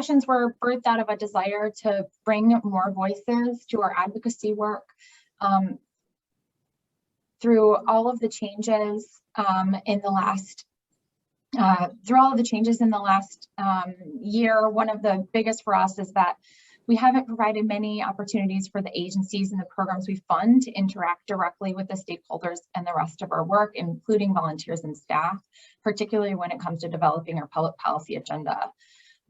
sessions were birthed out of a desire to bring more voices to our advocacy work. Through all of the changes in the last year, one of the biggest for us is that we haven't provided many opportunities for the agencies and the programs we fund to interact directly with the stakeholders and the rest of our work, including volunteers and staff, particularly when it comes to developing our public policy agenda.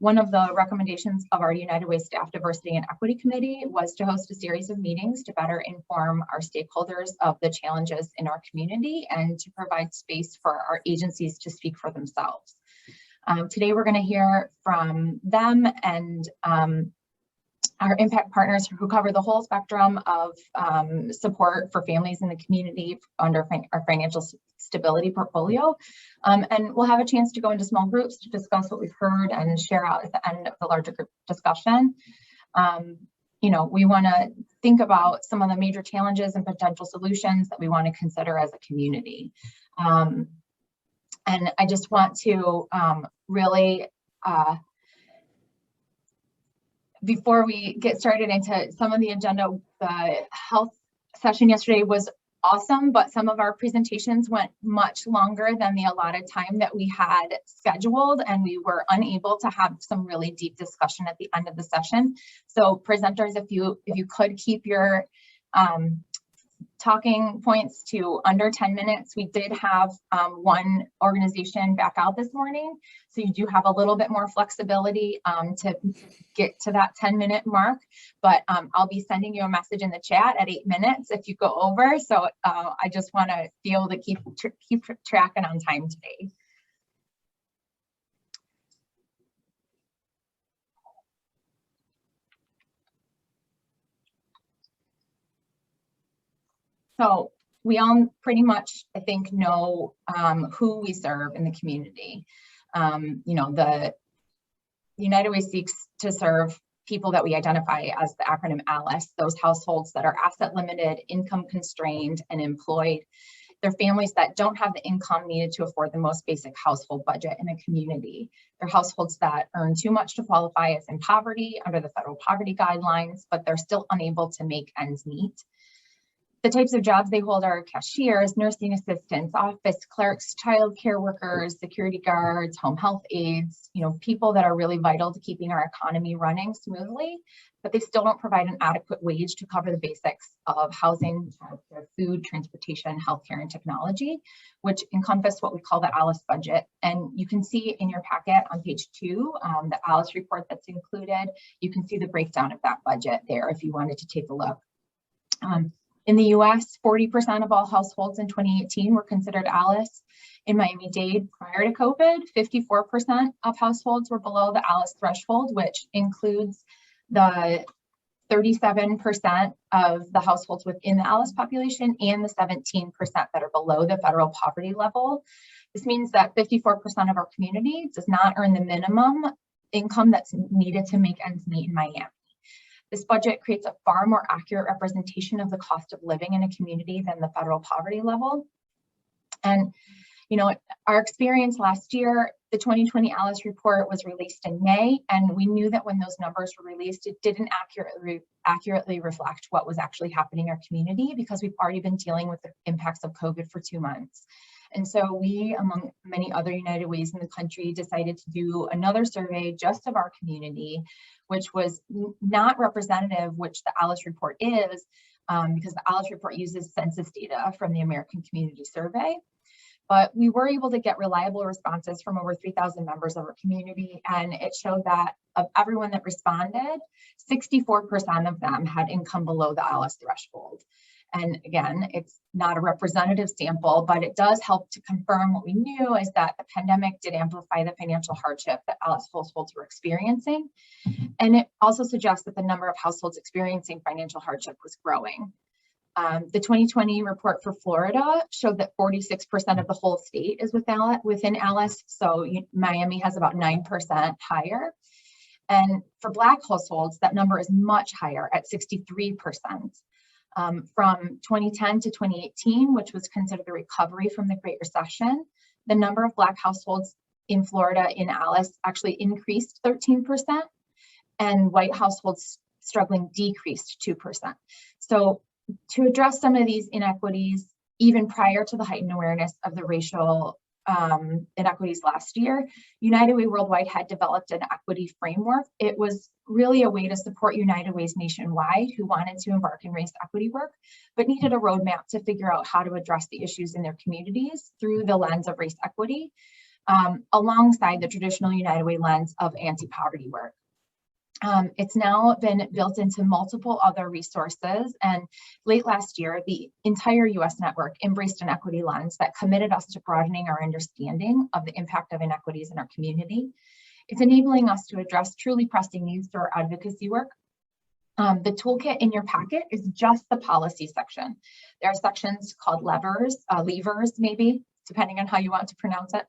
One of the recommendations of our United Way Staff Diversity and Equity Committee was to host a series of meetings to better inform our stakeholders of the challenges in our community and to provide space for our agencies to speak for themselves. Today, we're going to hear from them and our impact partners who cover the whole spectrum of support for families in the community under our financial stability portfolio. And we'll have a chance to go into small groups to discuss what we've heard and share out at the end of the larger group discussion. You know, we want to think about some of the major challenges and potential solutions that we want to consider as a community. And I just want to really before we get started into some of the agenda, the health session yesterday was awesome, but some of our presentations went much longer than the allotted time that we had scheduled, and we were unable to have some really deep discussion at the end of the session. So presenters, if you could keep your talking points to under 10 minutes. We did have one organization back out this morning, so you do have a little bit more flexibility to get to that 10-minute mark, but I'll be sending you a message in the chat at 8 minutes if you go over. So I just want to be able to keep tracking on time today. So we all pretty much, I think, know who we serve in the community. You know, the United Way seeks to serve people that we identify as the acronym ALICE, those households that are asset limited, income constrained, and employed. They're families that don't have the income needed to afford the most basic household budget in a community. They're households that earn too much to qualify as in poverty under the federal poverty guidelines, but they're still unable to make ends meet. The types of jobs they hold are cashiers, nursing assistants, office clerks, child care workers, security guards, home health aides, you know, people that are really vital to keeping our economy running smoothly, but they still don't provide an adequate wage to cover the basics of housing, food, transportation, healthcare, and technology, which encompass what we call the ALICE budget. And you can see in your packet on page 2, the ALICE report that's included. You can see the breakdown of that budget there if you wanted to take a look. In the US, 40% of all households in 2018 were considered ALICE. In Miami-Dade, prior to COVID, 54% of households were below the ALICE threshold, which includes the 37% of the households within the ALICE population and the 17% that are below the federal poverty level. This means that 54% of our community does not earn the minimum income that's needed to make ends meet in Miami. This budget creates a far more accurate representation of the cost of living in a community than the federal poverty level. And, you know, our experience last year, the 2020 ALICE report was released in May, and we knew that when those numbers were released, it didn't accurately reflect what was actually happening in our community because we've already been dealing with the impacts of COVID for 2 months. And so we, among many other United Ways in the country, decided to do another survey just of our community, which was not representative, which the ALICE report is, because the ALICE report uses census data from the American Community Survey. But we were able to get reliable responses from over 3,000 members of our community, and it showed that of everyone that responded, 64% of them had income below the ALICE threshold. And again, it's not a representative sample, but it does help to confirm what we knew is that the pandemic did amplify the financial hardship that ALICE households were experiencing. And it also suggests that the number of households experiencing financial hardship was growing. The 2020 report for Florida showed that 46% of the whole state is within ALICE, so Miami has about 9% higher. And for Black households, that number is much higher at 63%. From 2010 to 2018, which was considered a recovery from the Great Recession, the number of Black households in Florida in ALICE actually increased 13%. and white households struggling decreased 2%. So to address some of these inequities, even prior to the heightened awareness of the racial inequities last year, United Way Worldwide had developed an equity framework. It was really a way to support United Ways nationwide who wanted to embark in race equity work, but needed a roadmap to figure out how to address the issues in their communities through the lens of race equity, alongside the traditional United Way lens of anti-poverty work. It's now been built into multiple other resources, and late last year, the entire US network embraced an equity lens that committed us to broadening our understanding of the impact of inequities in our community. It's enabling us to address truly pressing needs through our advocacy work. The toolkit in your packet is just the policy section. There are sections called levers maybe, depending on how you want to pronounce it,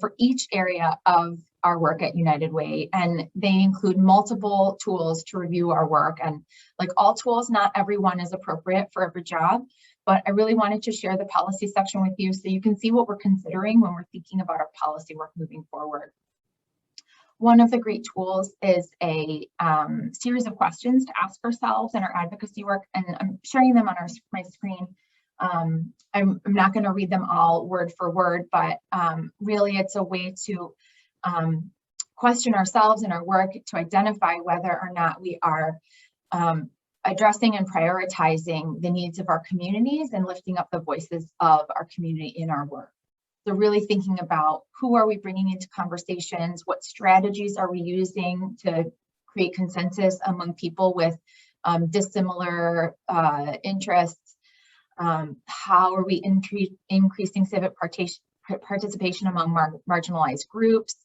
for each area of our work at United Way. And they include multiple tools to review our work. And like all tools, not everyone is appropriate for every job, but I really wanted to share the policy section with you so you can see what we're considering when we're thinking about our policy work moving forward. One of the great tools is a series of questions to ask ourselves in our advocacy work, and I'm sharing them on my screen. I'm not going to read them all word for word, but really it's a way to question ourselves in our work to identify whether or not we are addressing and prioritizing the needs of our communities and lifting up the voices of our community in our work. So really thinking about who are we bringing into conversations, what strategies are we using to create consensus among people with dissimilar interests. How are we increasing civic participation among marginalized groups?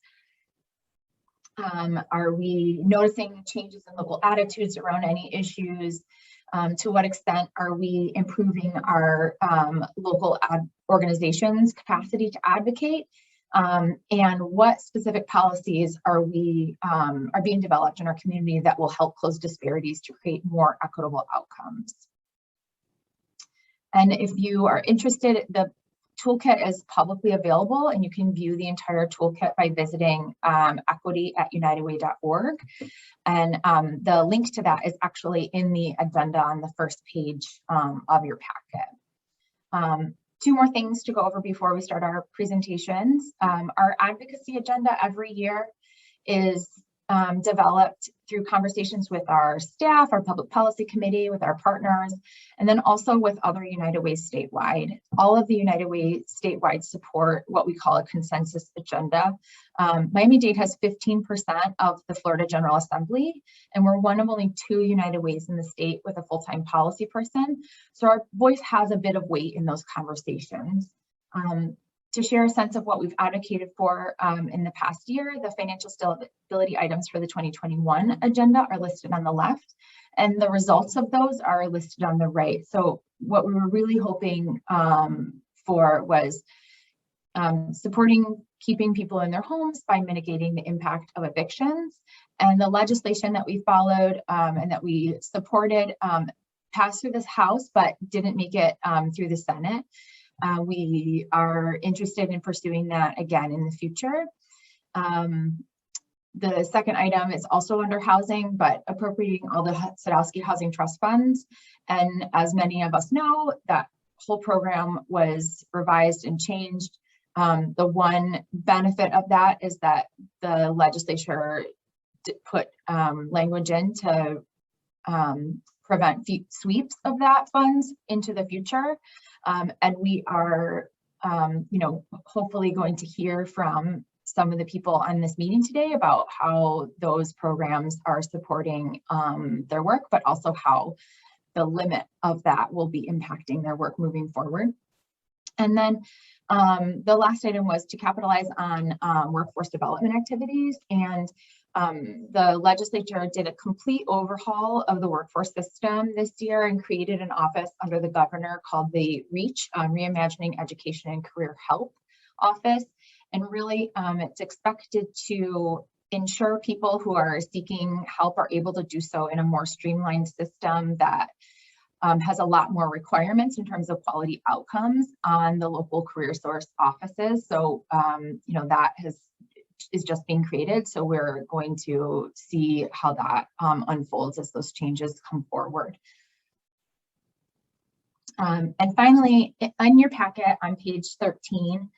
Are we noticing changes in local attitudes around any issues? To what extent are we improving our local organizations' capacity to advocate? And what specific policies are being developed in our community that will help close disparities to create more equitable outcomes? And if you are interested, the toolkit is publicly available, and you can view the entire toolkit by visiting equity@unitedway.org. And the link to that is actually in the addenda on the first page of your packet. Two more things to go over before we start our presentations. Our advocacy agenda every year is developed through conversations with our staff, our public policy committee, with our partners, and then also with other United Way statewide. All of the United Way statewide support what we call a consensus agenda. Miami-Dade has 15% of the Florida General Assembly, and we're one of only 2 United Ways in the state with a full-time policy person. So our voice has a bit of weight in those conversations. To share a sense of what we've advocated for in the past year, the financial stability items for the 2021 agenda are listed on the left, and the results of those are listed on the right. So what we were really hoping for was supporting keeping people in their homes by mitigating the impact of evictions. And the legislation that we followed and that we supported passed through this House, but didn't make it through the Senate. We are interested in pursuing that again in the future. The second item is also under housing, but appropriating all the Sadowski Housing Trust funds. And as many of us know, that whole program was revised and changed. The one benefit of that is that the legislature put language in to prevent sweeps of that funds into the future. And we are, hopefully going to hear from some of the people on this meeting today about how those programs are supporting their work, but also how the limit of that will be impacting their work moving forward. And then the last item was to capitalize on workforce development activities. And the legislature did a complete overhaul of the workforce system this year and created an office under the governor called the REACH, Reimagining Education and Career Help Office. And really, it's expected to ensure people who are seeking help are able to do so in a more streamlined system that has a lot more requirements in terms of quality outcomes on the local career source offices. So, that has is just being created. So we're going to see how that unfolds as those changes come forward. And finally, in your packet on page 13,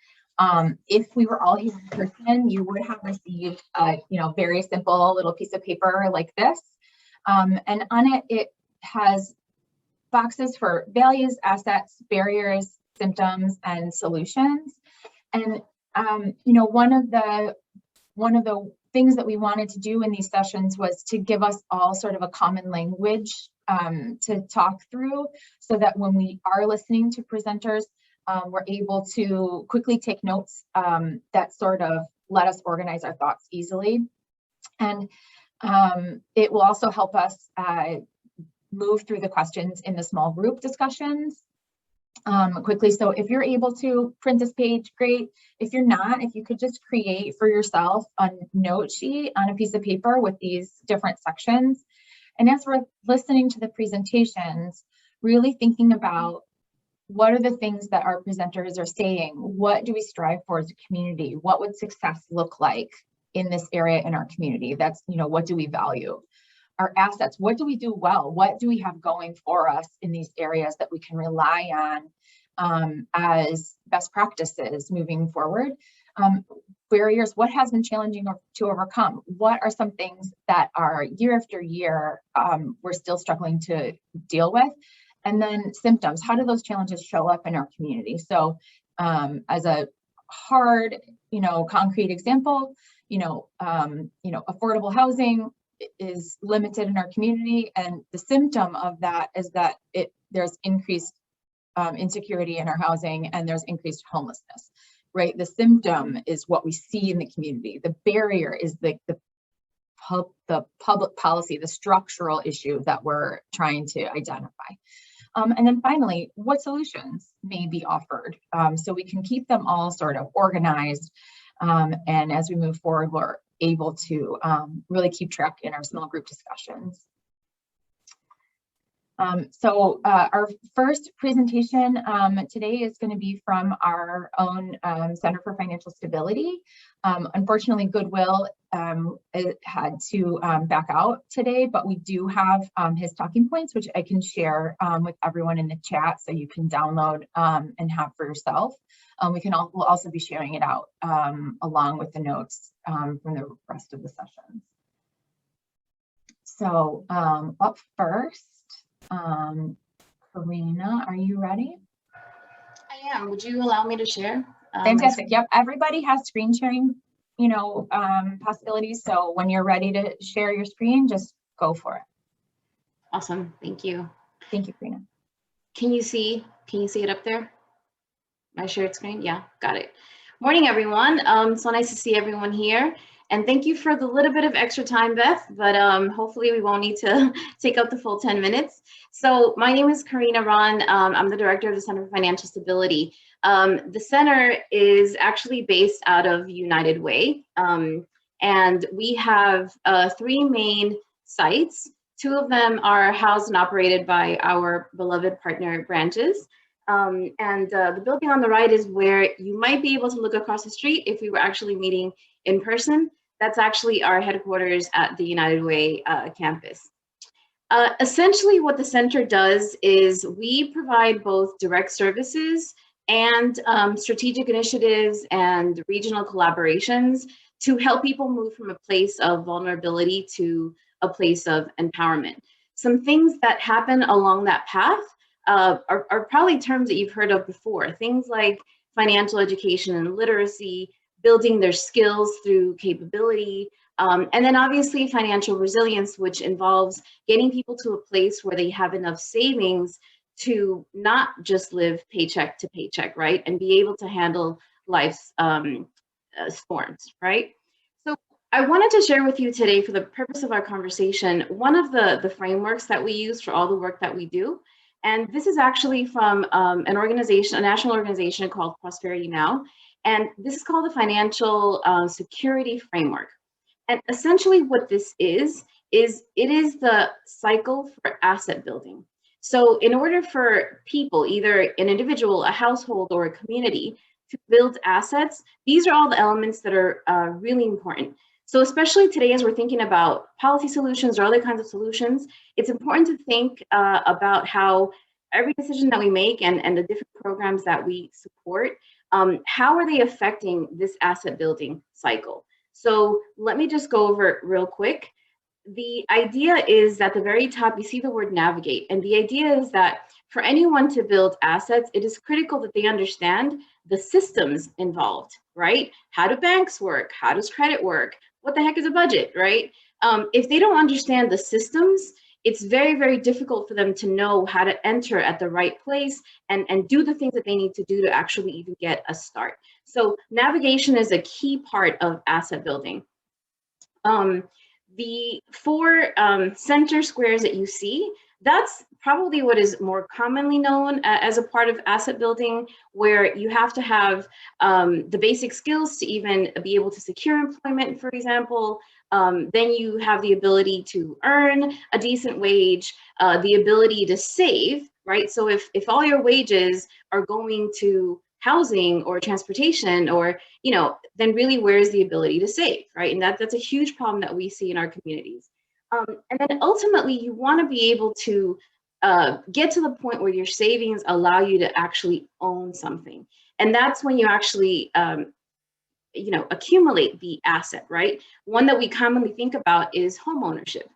if we were all here in person, you would have received a very simple little piece of paper like this. And on it, it has boxes for values, assets, barriers, symptoms, and solutions. And one of the things that we wanted to do in these sessions was to give us all sort of a common language to talk through, so that when we are listening to presenters, we're able to quickly take notes that sort of let us organize our thoughts easily. And it will also help us move through the questions in the small group discussions quickly. So if you're able to print this page, great. If you're not, if you could just create for yourself a note sheet on a piece of paper with these different sections. And as we're listening to the presentations, really thinking about what are the things that our presenters are saying? What do we strive for as a community? What would success look like in this area in our community? That's, what do we value? Our assets, what do we do well? What do we have going for us in these areas that we can rely on as best practices moving forward? Barriers, what has been challenging to overcome? What are some things that are year after year we're still struggling to deal with? And then symptoms, how do those challenges show up in our community? So as a hard, concrete example, affordable housing is limited in our community, and the symptom of that is that there's increased insecurity in our housing, and there's increased homelessness, right? The symptom is what we see in the community. The barrier is the public policy, the structural issue that we're trying to identify. And then finally, what solutions may be offered, so we can keep them all sort of organized, and as we move forward, we're able to really keep track in our small group discussions. So our first presentation today is going to be from our own Center for Financial Stability. Unfortunately, Goodwill had to back out today, but we do have his talking points, which I can share with everyone in the chat, so you can download and have for yourself. We'll also be sharing it out along with the notes from the rest of the sessions. So up first, Karina, are you ready? I am. Would you allow me to share? Fantastic. Yep. Everybody has screen sharing, possibilities. So when you're ready to share your screen, just go for it. Awesome. Thank you. Thank you, Karina. Can you see it up there? My shared screen? Yeah, got it. Morning, everyone. So nice to see everyone here. And thank you for the little bit of extra time, Beth, but hopefully we won't need to take up the full 10 minutes. So my name is Karina Ron. I'm the director of the Center for Financial Stability. The center is actually based out of United Way. And we have 3 main sites. 2 of them are housed and operated by our beloved partner branches. The building on the right is where you might be able to look across the street if we were actually meeting in person. That's actually our headquarters at the United Way campus. Essentially what the center does is we provide both direct services and strategic initiatives and regional collaborations to help people move from a place of vulnerability to a place of empowerment. Some things that happen along that path are probably terms that you've heard of before. Things like financial education and literacy, building their skills through capability, and then obviously financial resilience, which involves getting people to a place where they have enough savings to not just live paycheck to paycheck, right? And be able to handle life's storms, right? So I wanted to share with you today, for the purpose of our conversation, one of the frameworks that we use for all the work that we do. And this is actually from an organization, a national organization called Prosperity Now. And this is called the Financial Security Framework. And essentially what this is it is the cycle for asset building. So in order for people, either an individual, a household, or a community, to build assets, these are all the elements that are really important. So especially today, as we're thinking about policy solutions or other kinds of solutions, it's important to think about how every decision that we make and the different programs that we support, how are they affecting this asset building cycle? So let me just go over it real quick. The idea is that at the very top, you see the word navigate. And the idea is that for anyone to build assets, it is critical that they understand the systems involved, right? How do banks work? How does credit work? What the heck is a budget, right? If they don't understand the systems, it's very, very difficult for them to know how to enter at the right place and do the things that they need to do to actually even get a start. So navigation is a key part of asset building. The four center squares that you see, that's probably what is more commonly known as a part of asset building, where you have to have the basic skills to even be able to secure employment, for example. Then you have the ability to earn a decent wage, the ability to save, right? So if all your wages are going to housing or transportation, or then really where's the ability to save, right? And that's a huge problem that we see in our communities. And then ultimately, you want to be able to get to the point where your savings allow you to actually own something, and that's when you actually accumulate the asset, right? One that we commonly think about is home ownership.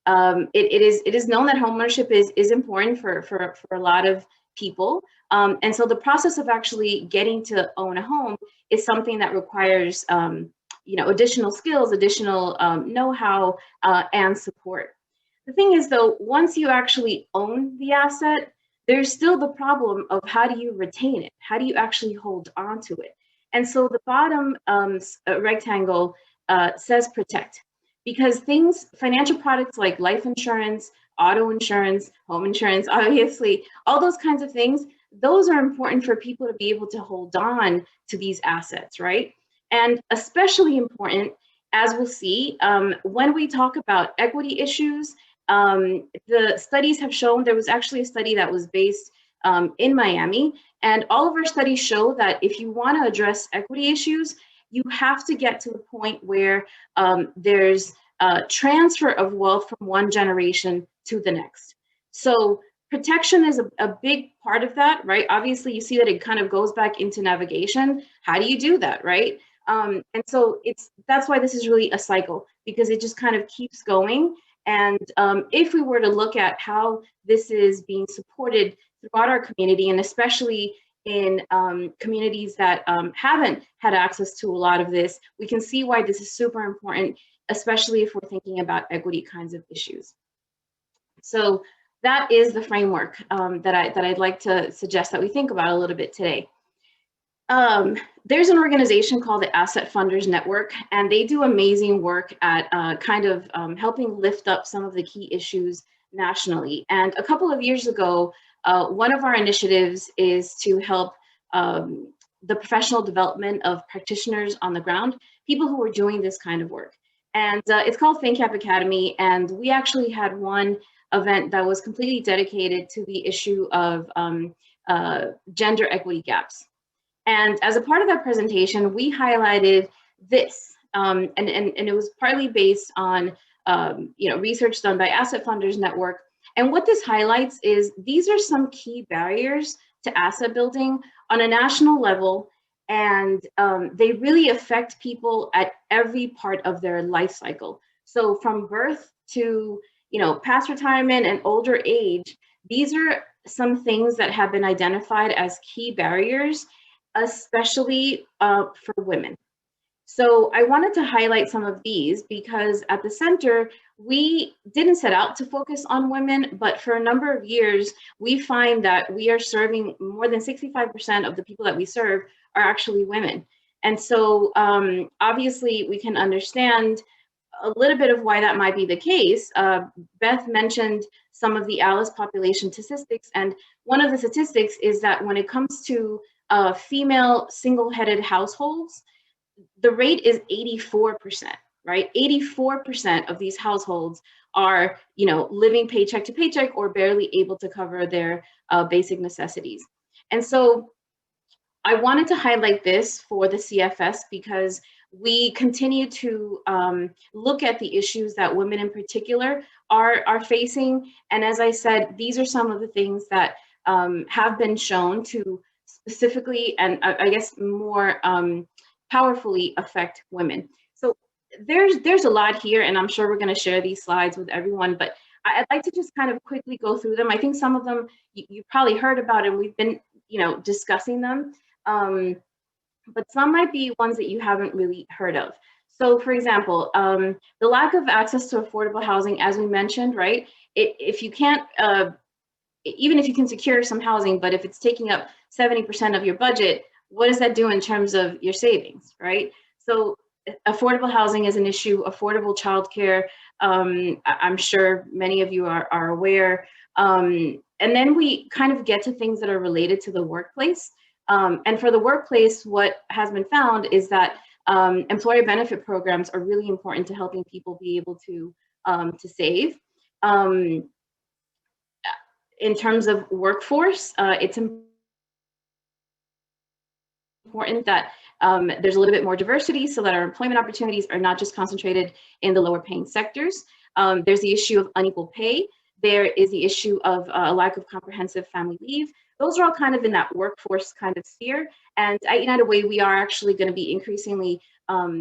It is known that home ownership is important for a lot of people. And so the process of actually getting to own a home is something that requires, additional skills, additional know-how, and support. The thing is, though, once you actually own the asset, there's still the problem of how do you retain it? How do you actually hold on to it? And so the bottom rectangle says protect, because financial products like life insurance, auto insurance, home insurance, obviously, all those kinds of things, those are important for people to be able to hold on to these assets, right? And especially important, as we'll see, when we talk about equity issues, the studies have shown, there was actually a study that was based in Miami, and all of our studies show that if you want to address equity issues, you have to get to the point where there's transfer of wealth from one generation to the next. So protection is a big part of that, right? Obviously, you see that it kind of goes back into navigation. How do you do that, right? And so that's why this is really a cycle, because it just kind of keeps going. And if we were to look at how this is being supported throughout our community, and especially in communities that haven't had access to a lot of this, we can see why this is super important, especially if we're thinking about equity kinds of issues. So that is the framework that I'd like to suggest that we think about a little bit today. There's an organization called the Asset Funders Network, and they do amazing work at helping lift up some of the key issues nationally. And a couple of years ago, one of our initiatives is to help the professional development of practitioners on the ground, people who are doing this kind of work. And it's called ThinkCap Academy, and we actually had one event that was completely dedicated to the issue of gender equity gaps. And as a part of that presentation, we highlighted this, and it was partly based on research done by Asset Funders Network. And what this highlights is these are some key barriers to asset building on a national level, and they really affect people at every part of their life cycle. So from birth to past retirement and older age, these are some things that have been identified as key barriers, especially for women. So I wanted to highlight some of these because at the center, we didn't set out to focus on women, but for a number of years, we find that we are serving more than 65% of the people that we serve are actually women. And so obviously we can understand a little bit of why that might be the case. Beth mentioned some of the ALICE population statistics, and one of the statistics is that when it comes to female single-headed households, the rate is 84%, right? 84% of these households are, living paycheck to paycheck or barely able to cover their basic necessities. And so I wanted to highlight this for the CFS because we continue to look at the issues that women in particular are facing. And as I said, these are some of the things that have been shown to specifically and I guess more powerfully affect women. So there's a lot here, and I'm sure we're going to share these slides with everyone, but I'd like to just kind of quickly go through them. I think some of them you probably heard about, and we've been discussing them. But some might be ones that you haven't really heard of. So for example, the lack of access to affordable housing, as we mentioned, right? If you can't, even if you can secure some housing, but if it's taking up 70% of your budget, what does that do in terms of your savings, right? So affordable housing is an issue, affordable childcare, I'm sure many of you are aware. And then we kind of get to things that are related to the workplace. And for the workplace, what has been found is that employer benefit programs are really important to helping people be able to save. In terms of workforce, it's important that there's a little bit more diversity so that our employment opportunities are not just concentrated in the lower paying sectors. There's the issue of unequal pay. There is the issue of a lack of comprehensive family leave. Those are all kind of in that workforce kind of sphere. And at United Way, we are actually going to be increasingly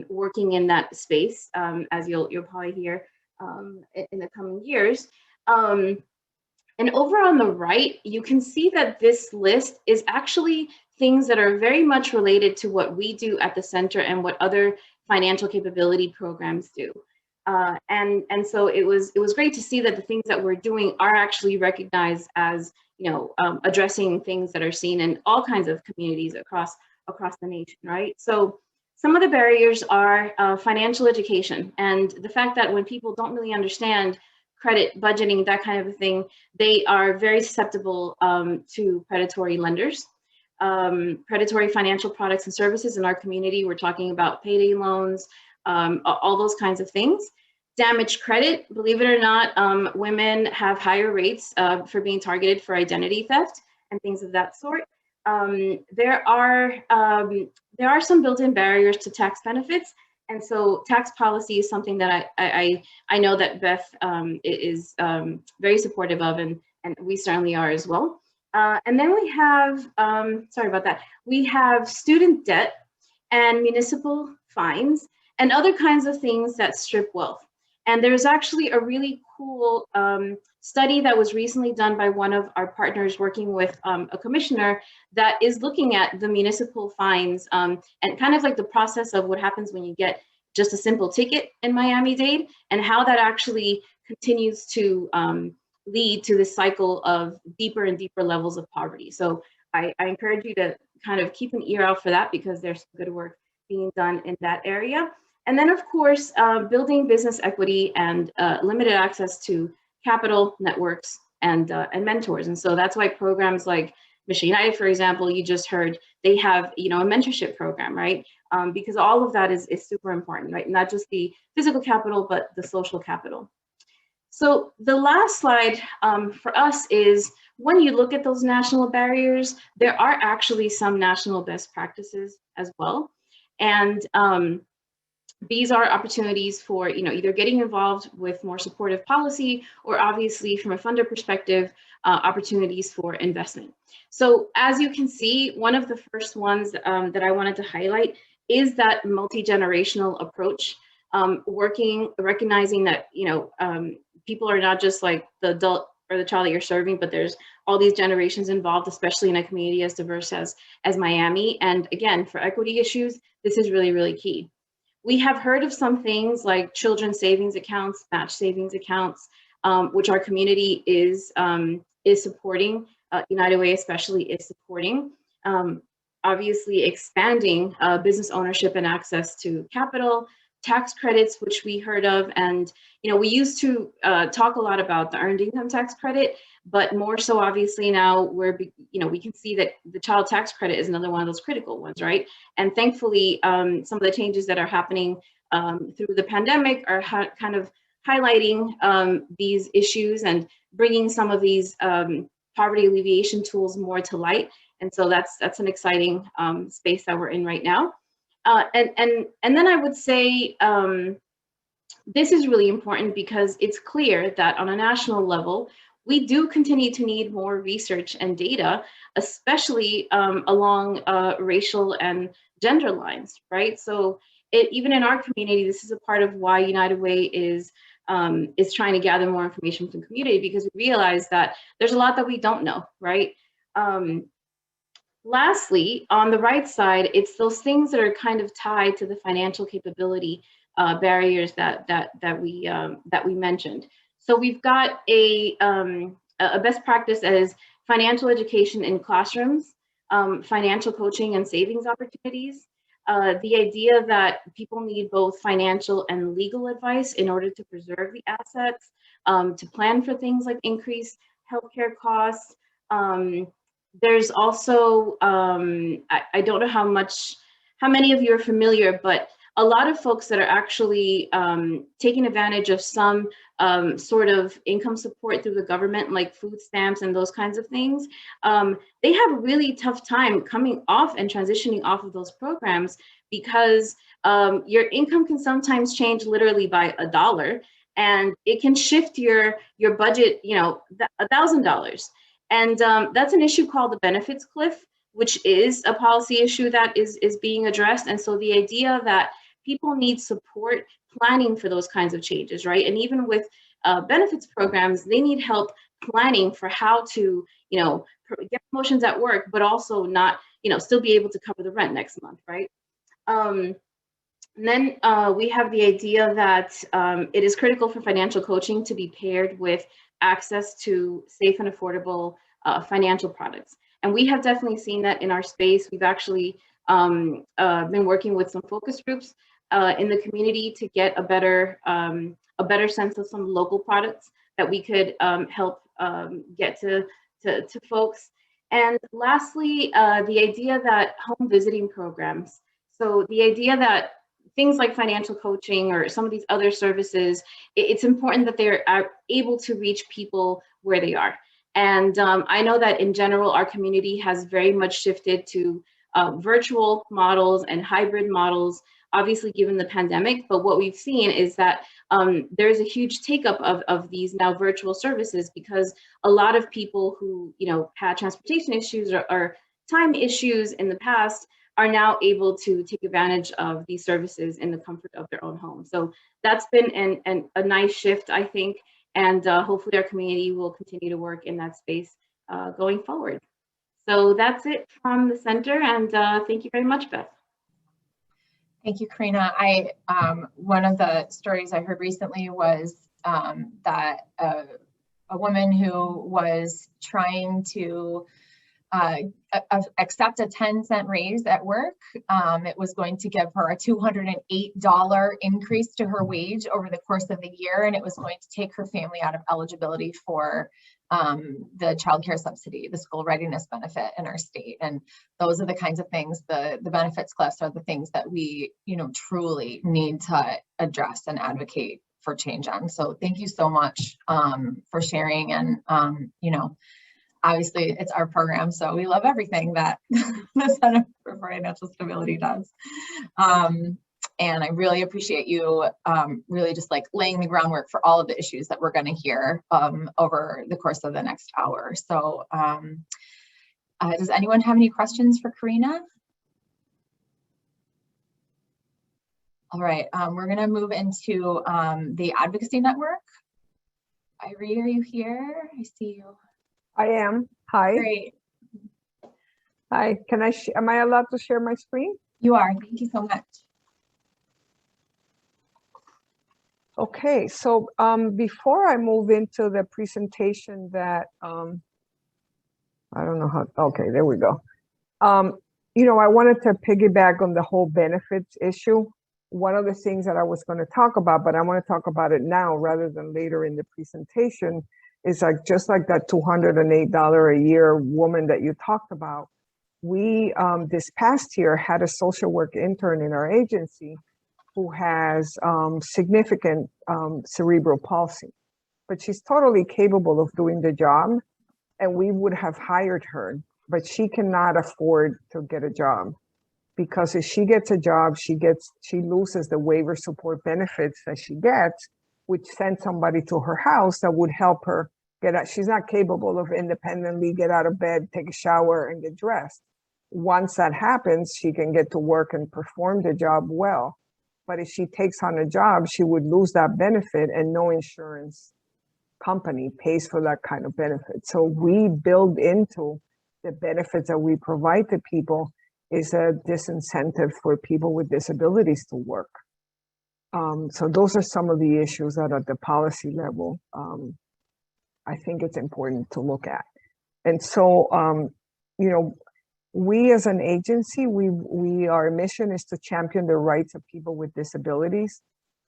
working in that space, as you'll probably hear in the coming years. And over on the right, you can see that this list is actually things that are very much related to what we do at the center and what other financial capability programs do. And so it was great to see that the things that we're doing are actually recognized as addressing things that are seen in all kinds of communities across the nation, right? So some of the barriers are financial education, and the fact that when people don't really understand credit, budgeting, that kind of a thing, they are very susceptible to predatory lenders. Predatory financial products and services in our community, we're talking about payday loans, all those kinds of things. Damaged credit, believe it or not, women have higher rates for being targeted for identity theft and things of that sort. There are some built-in barriers to tax benefits. And so tax policy is something that I know that Beth is very supportive of, and we certainly are as well. And then we have, sorry about that, we have student debt and municipal fines and other kinds of things that strip wealth. And there's actually a really cool study that was recently done by one of our partners working with a commissioner that is looking at the municipal fines and kind of like the process of what happens when you get just a simple ticket in Miami-Dade and how that actually continues to lead to this cycle of deeper and deeper levels of poverty. So I encourage you to kind of keep an ear out for that because there's some good work being done in that area. And then, of course, building business equity and limited access to capital, networks, and mentors. And so that's why programs like Mission United, for example, you just heard, they have a mentorship program, right? Because all of that is super important, right? Not just the physical capital, but the social capital. So the last slide for us is when you look at those national barriers, there are actually some national best practices as well. And these are opportunities for either getting involved with more supportive policy or obviously from a funder perspective, opportunities for investment. So as you can see, one of the first ones that I wanted to highlight is that multi-generational approach, recognizing that people are not just like the adult or the child that you're serving, but there's all these generations involved, especially in a community as diverse as Miami. And again, for equity issues, this is really, really key. We have heard of some things like children's savings accounts, match savings accounts, which our community is supporting. United Way especially is supporting. Obviously expanding business ownership and access to capital, tax credits, which we heard of. And we used to talk a lot about the earned income tax credit, but more so obviously now we can see that the child tax credit is another one of those critical ones, right? And thankfully, some of the changes that are happening through the pandemic are kind of highlighting these issues and bringing some of these poverty alleviation tools more to light. And so that's an exciting space that we're in right now. And then I would say this is really important because it's clear that on a national level, we do continue to need more research and data, especially along racial and gender lines, right? So even in our community, this is a part of why United Way is trying to gather more information from the community, because we realize that there's a lot that we don't know, right? Lastly, on the right side, it's those things that are kind of tied to the financial capability barriers that we mentioned. So we've got a best practice as financial education in classrooms, financial coaching and savings opportunities. The idea that people need both financial and legal advice in order to preserve the assets, to plan for things like increased healthcare costs. There's also, I don't know how many of you are familiar, but a lot of folks that are actually taking advantage of some sort of income support through the government, like food stamps and those kinds of things, they have a really tough time coming off and transitioning off of those programs, because your income can sometimes change literally by $1, and it can shift your budget, $1,000. And that's an issue called the benefits cliff, which is a policy issue that is being addressed. And so the idea that people need support planning for those kinds of changes, right? And even with benefits programs, they need help planning for how to, get promotions at work, but also not, still be able to cover the rent next month, right? And then we have the idea that it is critical for financial coaching to be paired with access to safe and affordable financial products. And we have definitely seen that in our space. We've actually been working with some focus groups in the community to get a better sense of some local products that we could help get to folks. And lastly, the idea that home visiting programs. So the idea that things like financial coaching or some of these other services, it's important that they're able to reach people where they are. And I know that in general, our community has very much shifted to virtual models and hybrid models, obviously given the pandemic. But what we've seen is that there's a huge take up of these now virtual services, because a lot of people who had transportation issues or time issues in the past are now able to take advantage of these services in the comfort of their own home. So that's been a nice shift, I think, and hopefully our community will continue to work in that space going forward. So that's it from the center, and thank you very much, Beth. Thank you, Karina. One of the stories I heard recently was that a woman who was trying to accept a 10-cent raise at work. It was going to give her a $208 increase to her wage over the course of the year, and it was going to take her family out of eligibility for the child care subsidy, the school readiness benefit in our state. And those are the kinds of things, the benefits cliffs are the things that we, truly need to address and advocate for change on. So thank you so much for sharing. And, obviously it's our program, so we love everything that the Center for Financial Stability does. And I really appreciate you really just like laying the groundwork for all of the issues that we're going to hear over the course of the next hour. So does anyone have any questions for Karina? All right, we're going to move into the advocacy network. Irie, are you here? I see you. I am. Hi. Great. Hi. Am I allowed to share my screen? You are. Thank you so much. Okay. So before I move into the presentation that I don't know how. Okay, there we go. I wanted to piggyback on the whole benefits issue. One of the things that I was going to talk about, but I want to talk about it now rather than later in the presentation, is just like that $208 a year woman that you talked about. We, this past year, had a social work intern in our agency who has significant cerebral palsy, but she's totally capable of doing the job. And we would have hired her but she cannot afford to get a job, because if she gets a job, she loses the waiver support benefits that she gets, which sends somebody to her house that would help her get out. She's not capable of independently get out of bed, take a shower, and get dressed. Once that happens, she can get to work and perform the job well. But if she takes on a job, she would lose that benefit, and no insurance company pays for that kind of benefit. So we build into the benefits that we provide to people is a disincentive for people with disabilities to work. So those are some of the issues that at the policy level, I think it's important to look at. And so, you know, we as an agency, our mission is to champion the rights of people with disabilities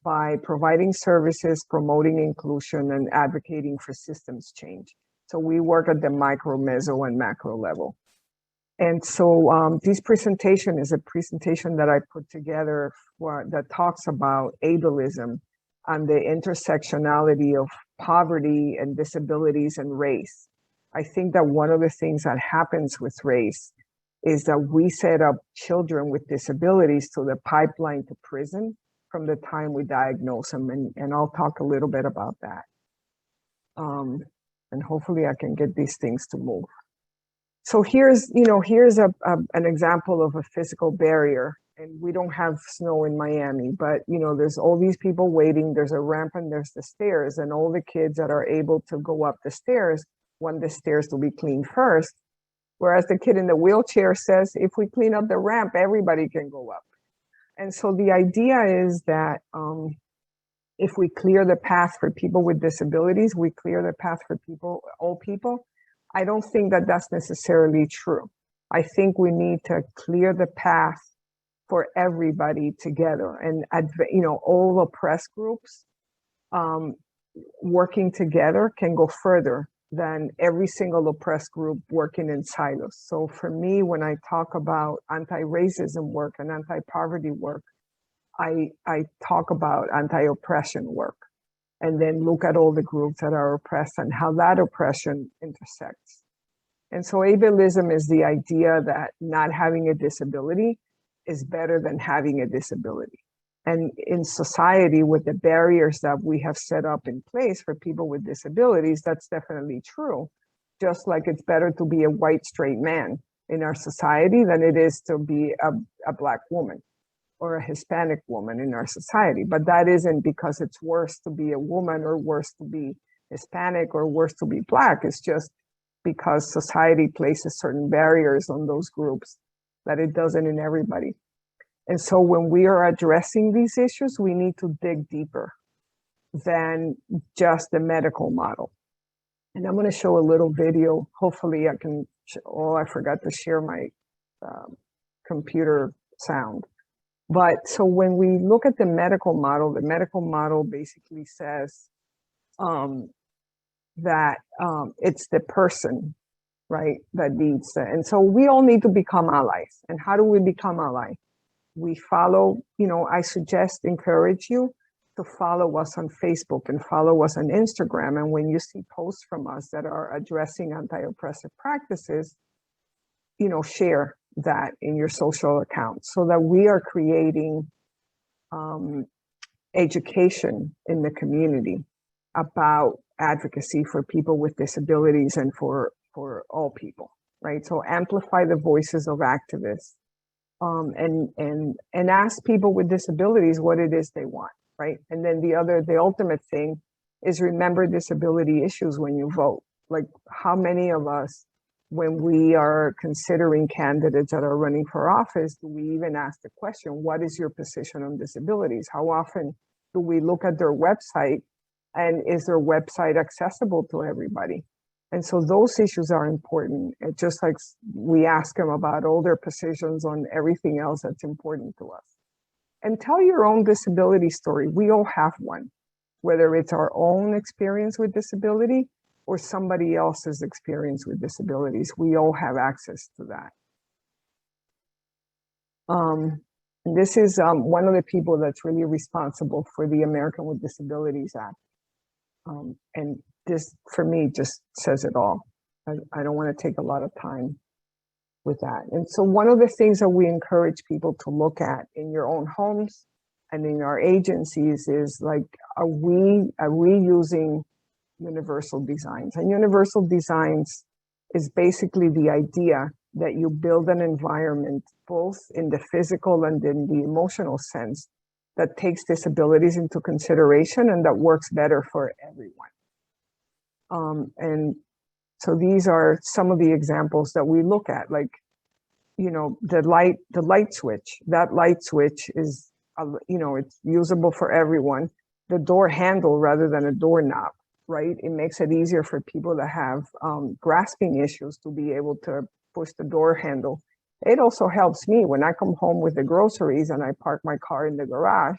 by providing services, promoting inclusion, and advocating for systems change. So we work at the micro, meso, and macro level. And so this presentation is a presentation that I put together that talks about ableism and the intersectionality of poverty and disabilities and race. I think that one of the things that happens with race is that we set up children with disabilities to the pipeline to prison from the time we diagnose them. And I'll talk a little bit about that. And hopefully I can get these things to move. So here's an example of a physical barrier, and we don't have snow in Miami, but there's all these people waiting, there's a ramp and there's the stairs, and all the kids that are able to go up the stairs want the stairs to be cleaned first. Whereas the kid in the wheelchair says, if we clean up the ramp, everybody can go up. And so the idea is that if we clear the path for people with disabilities, we clear the path for all people. I don't think that that's necessarily true. I think we need to clear the path for everybody together, and all oppressed groups working together can go further than every single oppressed group working in silos. So for me, when I talk about anti-racism work and anti-poverty work, I talk about anti-oppression work, and then look at all the groups that are oppressed and how that oppression intersects. And so ableism is the idea that not having a disability is better than having a disability. And in society, with the barriers that we have set up in place for people with disabilities, that's definitely true. Just like it's better to be a white straight man in our society than it is to be a Black woman or a Hispanic woman in our society. But that isn't because it's worse to be a woman or worse to be Hispanic or worse to be Black. It's just because society places certain barriers on those groups that it doesn't in everybody. And so when we are addressing these issues, we need to dig deeper than just the medical model. And I'm going to show a little video. Hopefully I can, I forgot to share my computer sound. But so when we look at the medical model basically says that it's the person, right, that needs that. And so we all need to become allies. And how do we become allies? We follow, I encourage you to follow us on Facebook and follow us on Instagram. And when you see posts from us that are addressing anti-oppressive practices, share that in your social accounts so that we are creating education in the community about advocacy for people with disabilities and for all people, right? So amplify the voices of activists. And ask people with disabilities what it is they want, right? And then the ultimate thing is remember disability issues when you vote. Like how many of us, when we are considering candidates that are running for office, do we even ask the question, what is your position on disabilities? How often do we look at their website, and is their website accessible to everybody? And so those issues are important. It's just like we ask them about all their positions on everything else that's important to us. And tell your own disability story. We all have one, whether it's our own experience with disability or somebody else's experience with disabilities. We all have access to that. This is one of the people that's really responsible for the American with Disabilities Act. And this, for me, just says it all. I don't want to take a lot of time. with that. And so one of the things that we encourage people to look at in your own homes and in our agencies is like, are we using universal designs? And universal designs is basically the idea that you build an environment, both in the physical and in the emotional sense, that takes disabilities into consideration and that works better for everyone. And so these are some of the examples that we look at, like, you know, the light switch. That light switch is, you know, it's usable for everyone. The door handle rather than a doorknob, right? It makes it easier for people that have grasping issues to be able to push the door handle. It also helps me when I come home with the groceries and I park my car in the garage.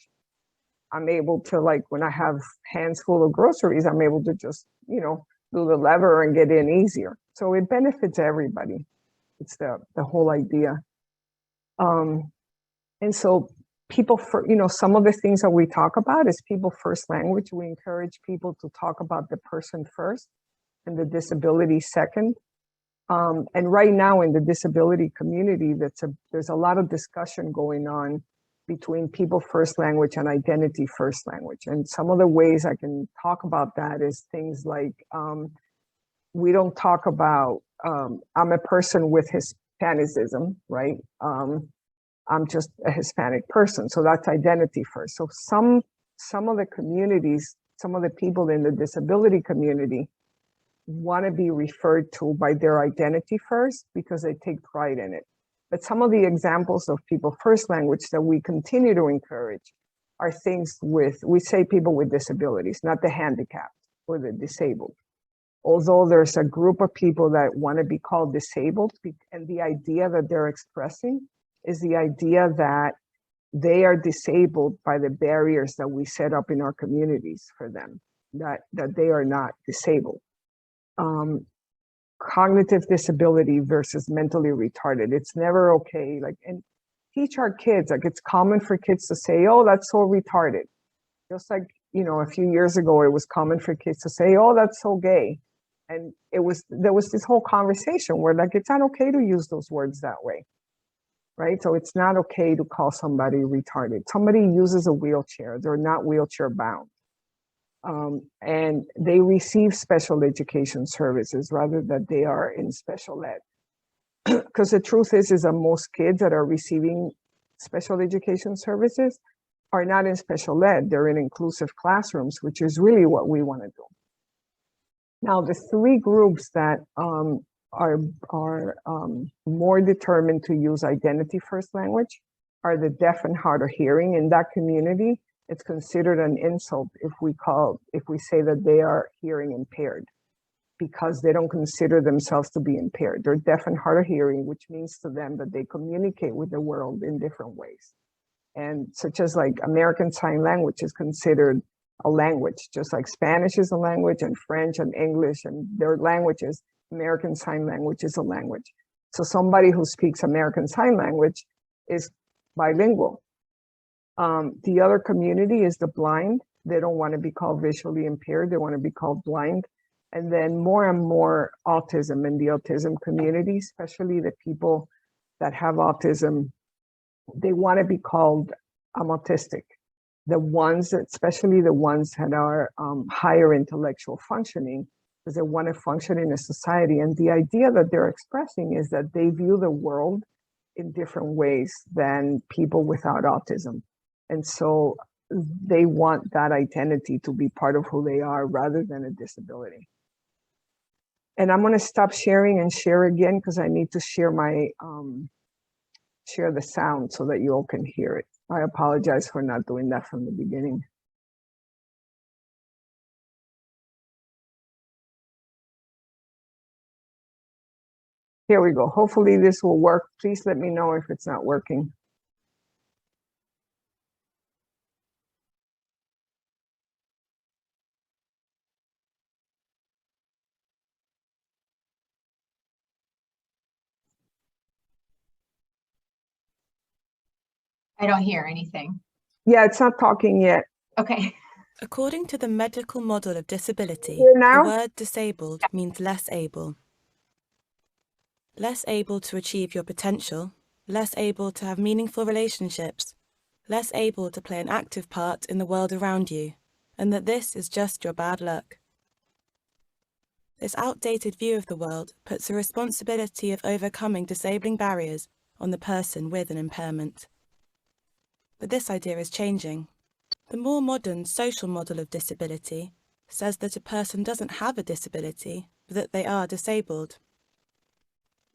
I'm able to, like, when I have hands full of groceries, I'm able to just, you know, do the lever and get in easier. So it benefits everybody. It's the whole idea. And so people, you know, some of the things that we talk about is people first language. We encourage people to talk about the person first and the disability second. And right now in the disability community, there's a lot of discussion going on between people first language and identity first language. And some of the ways I can talk about that is things like, we don't talk about, I'm a person with Hispanicism, right? I'm just a Hispanic person. So that's identity first. So some of the communities, some of the people in the disability community want to be referred to by their identity first because they take pride in it. But some of the examples of people first language that we continue to encourage are things with, we say people with disabilities, not the handicapped or the disabled. Although there's a group of people that want to be called disabled, and the idea that they're expressing is the idea that they are disabled by the barriers that we set up in our communities for them, that they are not disabled. Cognitive disability versus mentally retarded. It's never okay. Like, and teach our kids, like, it's common for kids to say, oh, that's so retarded. Just like, you know, a few years ago, it was common for kids to say, oh, that's so gay. And there was this whole conversation where, like, it's not okay to use those words that way, right? So it's not okay to call somebody retarded. Somebody uses a wheelchair, they're not wheelchair bound. And they receive special education services rather than they are in special ed. Because the truth is that most kids that are receiving special education services are not in special ed, they're in inclusive classrooms, which is really what we want to do. Now, the three groups that are more determined to use identity first language are the deaf and hard of hearing. In that community, it's considered an insult if we say that they are hearing impaired, because they don't consider themselves to be impaired. They're deaf and hard of hearing, which means to them that they communicate with the world in different ways. And such as, like, American Sign Language is considered a language, just like Spanish is a language and French and English and their languages, American Sign Language is a language. So somebody who speaks American Sign Language is bilingual. The other community is the blind. They don't want to be called visually impaired. They want to be called blind. And then more and more autism in the autism community, especially the people that have autism, they want to be called autistic. The ones, especially the ones that are higher intellectual functioning, because they want to function in a society. And the idea that they're expressing is that they view the world in different ways than people without autism. And so they want that identity to be part of who they are rather than a disability. And I'm going to stop sharing and share again because I need to share my share the sound so that you all can hear it. I apologize for not doing that from the beginning. Here we go. Hopefully this will work. Please let me know if it's not working. I don't hear anything. Yeah, it's not talking yet. Okay. According to the medical model of disability, Here now? the word disabled means less able. less able to achieve your potential, less able to have meaningful relationships, less able to play an active part in the world around you, and that this is just your bad luck. This outdated view of the world puts the responsibility of overcoming disabling barriers on the person with an impairment. But this idea is changing. The more modern social model of disability says that a person doesn't have a disability, but that they are disabled.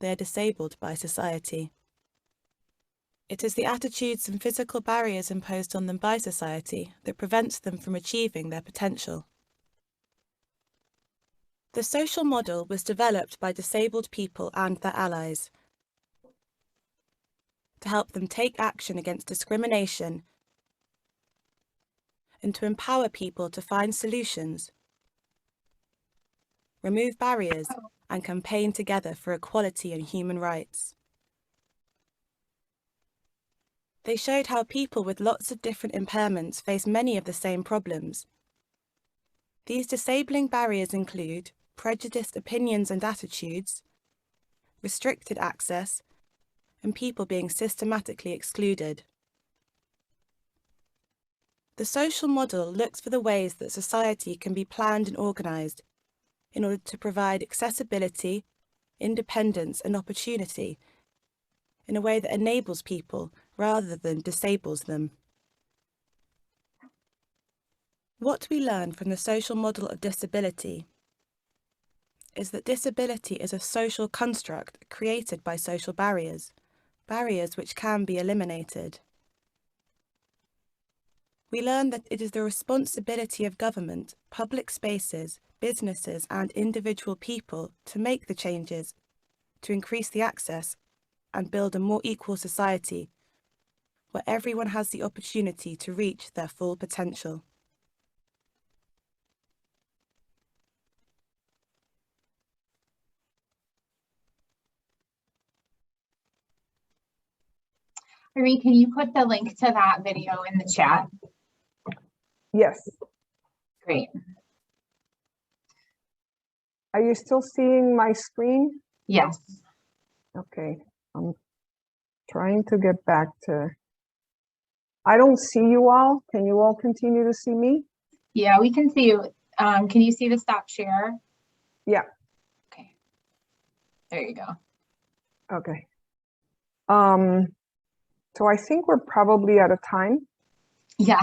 They are disabled by society. It is the attitudes and physical barriers imposed on them by society that prevents them from achieving their potential. The social model was developed by disabled people and their allies to help them take action against discrimination and to empower people to find solutions, remove barriers, and campaign together for equality and human rights. They showed how people with lots of different impairments face many of the same problems. These disabling barriers include prejudiced opinions and attitudes, restricted access, and people being systematically excluded. The social model looks for the ways that society can be planned and organised in order to provide accessibility, independence, and opportunity in a way that enables people rather than disables them. What we learn from the social model of disability is that disability is a social construct created by social barriers, barriers which can be eliminated. We learn that it is the responsibility of government, public spaces, businesses, and individual people to make the changes, to increase the access, and build a more equal society where everyone has the opportunity to reach their full potential. Marie, can you put the link to that video in the chat? Yes. Great. Are you still seeing my screen? Yes. Okay. I'm trying to get back to, I don't see you all. Can you all continue to see me? Yeah, we can see you. Can you see the stop share? Yeah. Okay. There you go. Okay. So I think we're probably out of time. Yeah.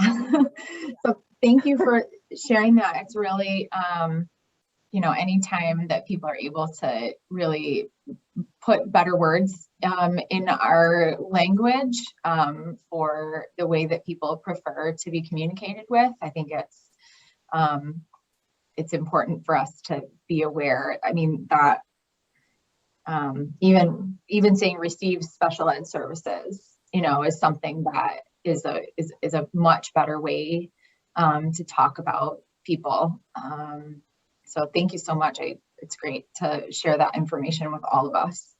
So thank you for sharing that. It's really, you know, anytime that people are able to really put better words in our language for the way that people prefer to be communicated with, I think it's important for us to be aware. I mean, that even saying receive special ed services, you know, is something that is a much better way to talk about people. So thank you so much. It's great to share that information with all of us.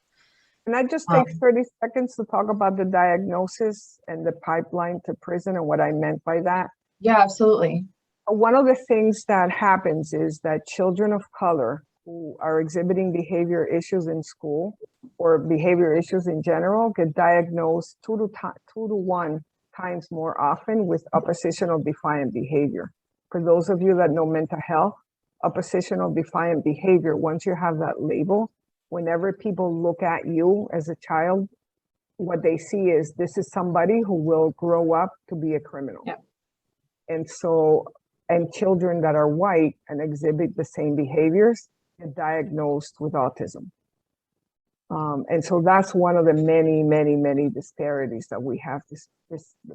Can I just take 30 seconds to talk about the diagnosis and the pipeline to prison and what I meant by that? Yeah, absolutely. One of the things that happens is that children of color who are exhibiting behavior issues in school or behavior issues in general get diagnosed 2 to 1 times more often with oppositional defiant behavior. For those of you that know mental health, oppositional defiant behavior, once you have that label, whenever people look at you as a child, what they see is this is somebody who will grow up to be a criminal. Yeah. And so, and children that are white and exhibit the same behaviors get diagnosed with autism. And so that's one of the many, many, many disparities that we have,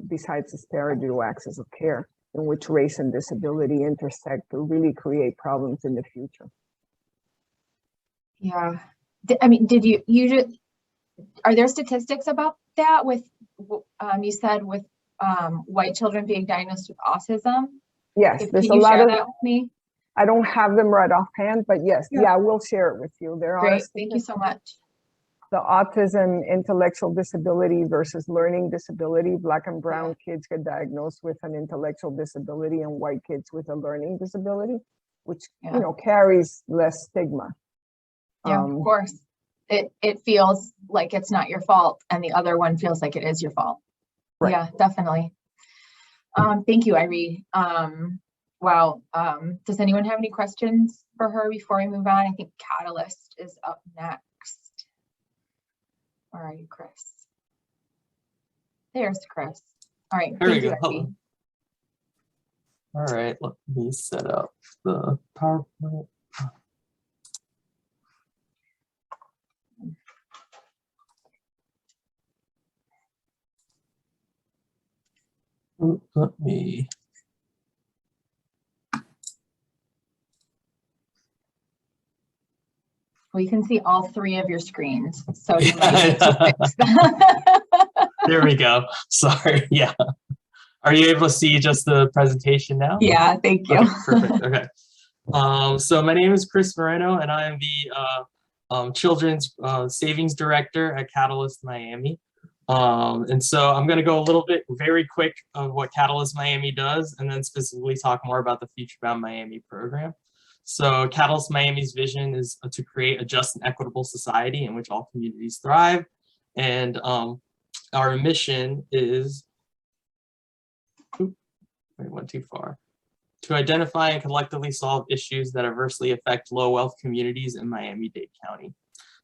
besides disparity to access of care, in which race and disability intersect to really create problems in the future. Yeah. I mean, are there statistics about that with, you said with white children being diagnosed with autism? Yes, there's a Can you lot share of that with me? I don't have them right offhand, but yes, Sure. yeah, we'll share it with you. There are Great, thank you so much. the autism, intellectual disability versus learning disability. Black and brown kids get diagnosed with an intellectual disability and white kids with a learning disability, which you know carries less stigma. Yeah, of course. it feels like it's not your fault, and the other one feels like it is your fault. Right. Yeah, definitely. Thank you, Irene. Wow. Does anyone have any questions for her before we move on? I think Catalyst is up next. Where are you, Chris? There's Chris. All right. There we Thank you, go. Hello. Irene. All right, let me set up the PowerPoint. Let me. We can see all three of your screens, so you might need to fix that. There we go. Sorry. Yeah. Are you able to see just the presentation now? Yeah, thank you. Okay, perfect. Okay. So my name is Chris Moreno, and I am the Children's Savings Director at Catalyst Miami. And so I'm going to go a little bit very quick of what Catalyst Miami does, and then specifically talk more about the Future Bound Miami program. So Catalyst Miami's vision is to create a just and equitable society in which all communities thrive. And our mission is, I went too far, to identify and collectively solve issues that adversely affect low wealth communities in Miami-Dade County.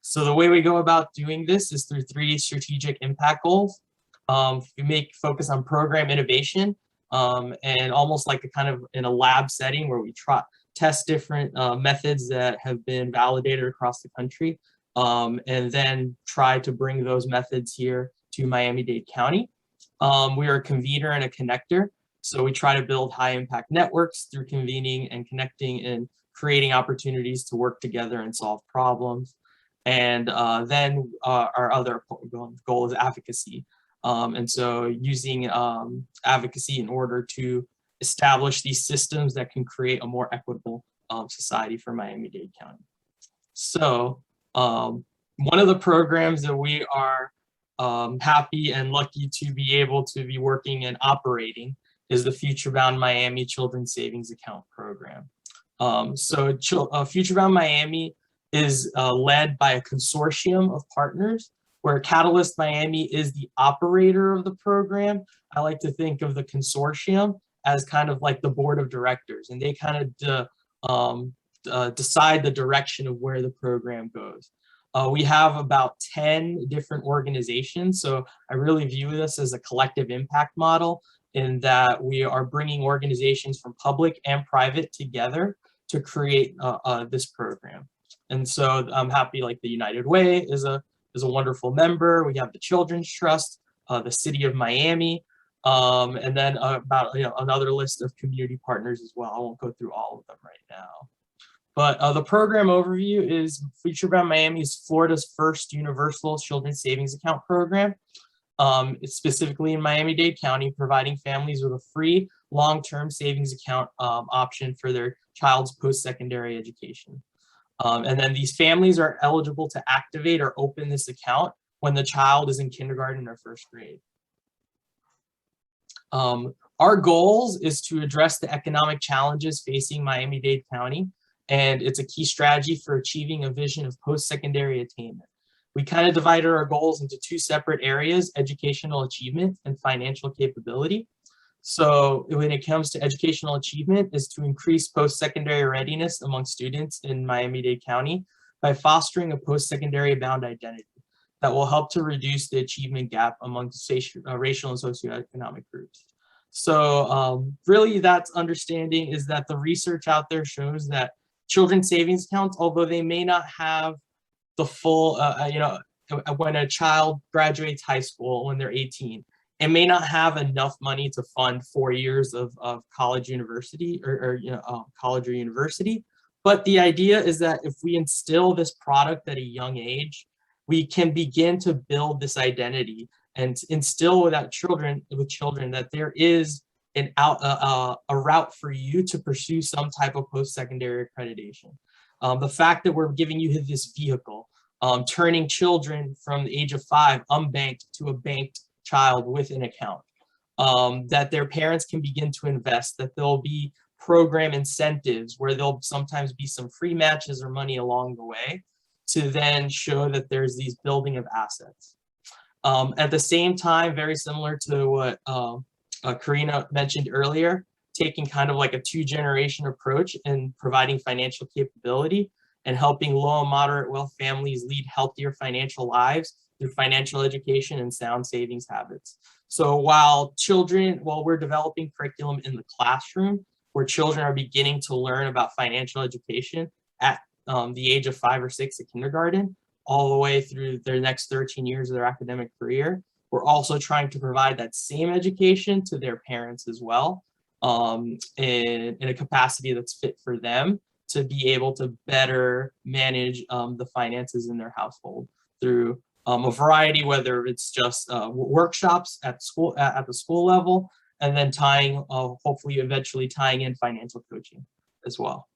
So the way we go about doing this is through 3 strategic impact goals. We focus on program innovation, and almost like a kind of in a lab setting where we test different methods that have been validated across the country, and then try to bring those methods here to Miami-Dade County. We are a convener and a connector. So we try to build high impact networks through convening and connecting and creating opportunities to work together and solve problems. And then our other goal is advocacy. And so using advocacy in order to establish these systems that can create a more equitable society for Miami-Dade County. So one of the programs that we are happy and lucky to be able to be working and operating is the Future Bound Miami Children's Savings Account Program. So Future Bound Miami is led by a consortium of partners where Catalyst Miami is the operator of the program. I like to think of the consortium as kind of like the board of directors, and they kind of decide the direction of where the program goes. We have about 10 different organizations, so I really view this as a collective impact model in that we are bringing organizations from public and private together to create this program. And so I'm happy, like the United Way is a wonderful member. We have the Children's Trust, the City of Miami, and then about another list of community partners as well. I won't go through all of them right now. But the program overview is Future Bound Miami is Florida's first universal children's savings account program. It's specifically in Miami-Dade County, providing families with a free long-term savings account option for their child's post-secondary education. And then these families are eligible to activate or open this account when the child is in kindergarten or first grade. Our goals is to address the economic challenges facing Miami-Dade County, and it's a key strategy for achieving a vision of post-secondary attainment. We kind of divided our goals into 2 separate areas, educational achievement and financial capability. So when it comes to educational achievement is to increase post-secondary readiness among students in Miami-Dade County by fostering a post-secondary bound identity that will help to reduce the achievement gap among racial and socioeconomic groups. So really that's understanding is that the research out there shows that children's savings accounts, although they may not have the full, when a child graduates high school when they're 18, it may not have enough money to fund 4 years of college, university, college or university. But the idea is that if we instill this product at a young age, we can begin to build this identity and instill with children that there is a route for you to pursue some type of post-secondary accreditation. The fact that we're giving you this vehicle, turning children from the age of 5 unbanked to a banked child with an account, that their parents can begin to invest, that there'll be program incentives where there'll sometimes be some free matches or money along the way. to then show that there's these building of assets. At the same time, very similar to what Karina mentioned earlier, taking kind of like a two-generation approach and providing financial capability and helping low and moderate wealth families lead healthier financial lives through financial education and sound savings habits. So while we're developing curriculum in the classroom, where children are beginning to learn about financial education at the age of 5 or 6 at kindergarten, all the way through their next 13 years of their academic career, we're also trying to provide that same education to their parents as well, in a capacity that's fit for them to be able to better manage the finances in their household through a variety, whether it's just workshops at the school level, and then hopefully eventually tying in financial coaching as well.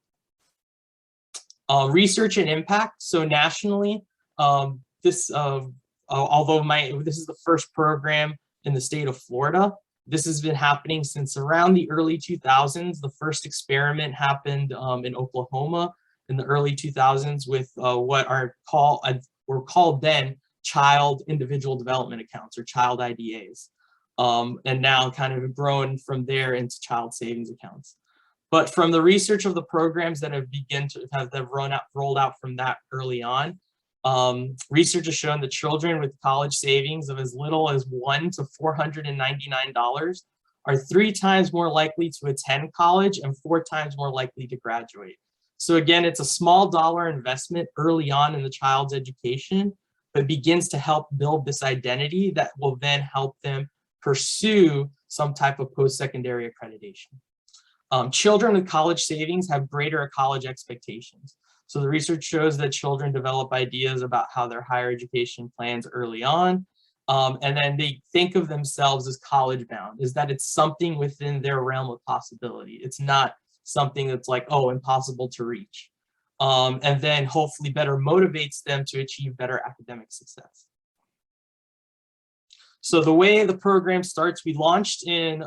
Research and impact. So nationally, although this is the first program in the state of Florida, this has been happening since around the early 2000s. The first experiment happened in Oklahoma in the early 2000s with what were called then child individual development accounts, or child IDAs, and now kind of grown from there into child savings accounts. But from the research of the programs that have rolled out from that early on, research has shown that children with college savings of as little as $1 to $499 are 3 times more likely to attend college and 4 times more likely to graduate. So again, it's a small dollar investment early on in the child's education, but begins to help build this identity that will then help them pursue some type of post-secondary accreditation. Children with college savings have greater college expectations. So the research shows that children develop ideas about how their higher education plans early on, and then they think of themselves as college bound, is that it's something within their realm of possibility. It's not something that's like, oh, impossible to reach. And then hopefully better motivates them to achieve better academic success. So the way the program starts, we launched in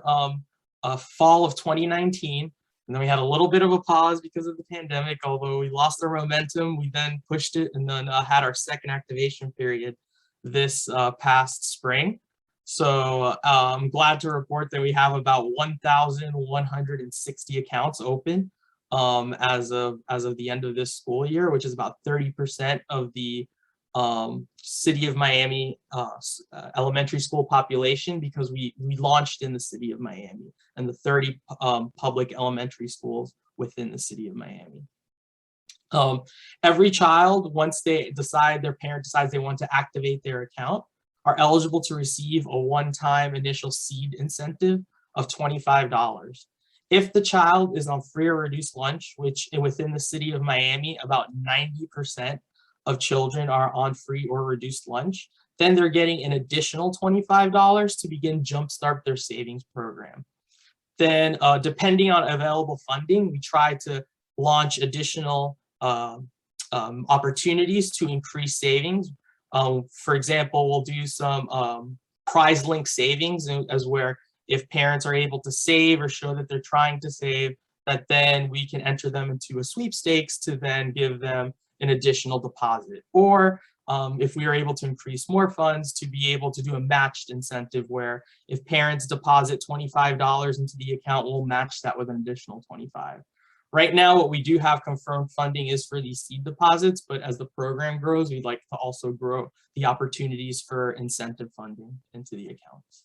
fall of 2019. And then we had a little bit of a pause because of the pandemic, although we lost our momentum. We then pushed it and then had our second activation period this past spring. So I'm glad to report that we have about 1,160 accounts open as of the end of this school year, which is about 30% of the City of Miami elementary school population, because we launched in the City of Miami and the 30 public elementary schools within the City of Miami. Every child, once their parent decides they want to activate their account, are eligible to receive a one-time initial seed incentive of $25. If the child is on free or reduced lunch, which within the City of Miami, about 90% of children are on free or reduced lunch, then they're getting an additional $25 to begin jumpstart their savings program. Then depending on available funding, we try to launch additional opportunities to increase savings. For example, we'll do some prize link savings, as where if parents are able to save or show that they're trying to save, that then we can enter them into a sweepstakes to then give them an additional deposit. Or if we are able to increase more funds, to be able to do a matched incentive where if parents deposit $25 into the account, we'll match that with an additional $25. Right now, what we do have confirmed funding is for these seed deposits, but as the program grows, we'd like to also grow the opportunities for incentive funding into the accounts.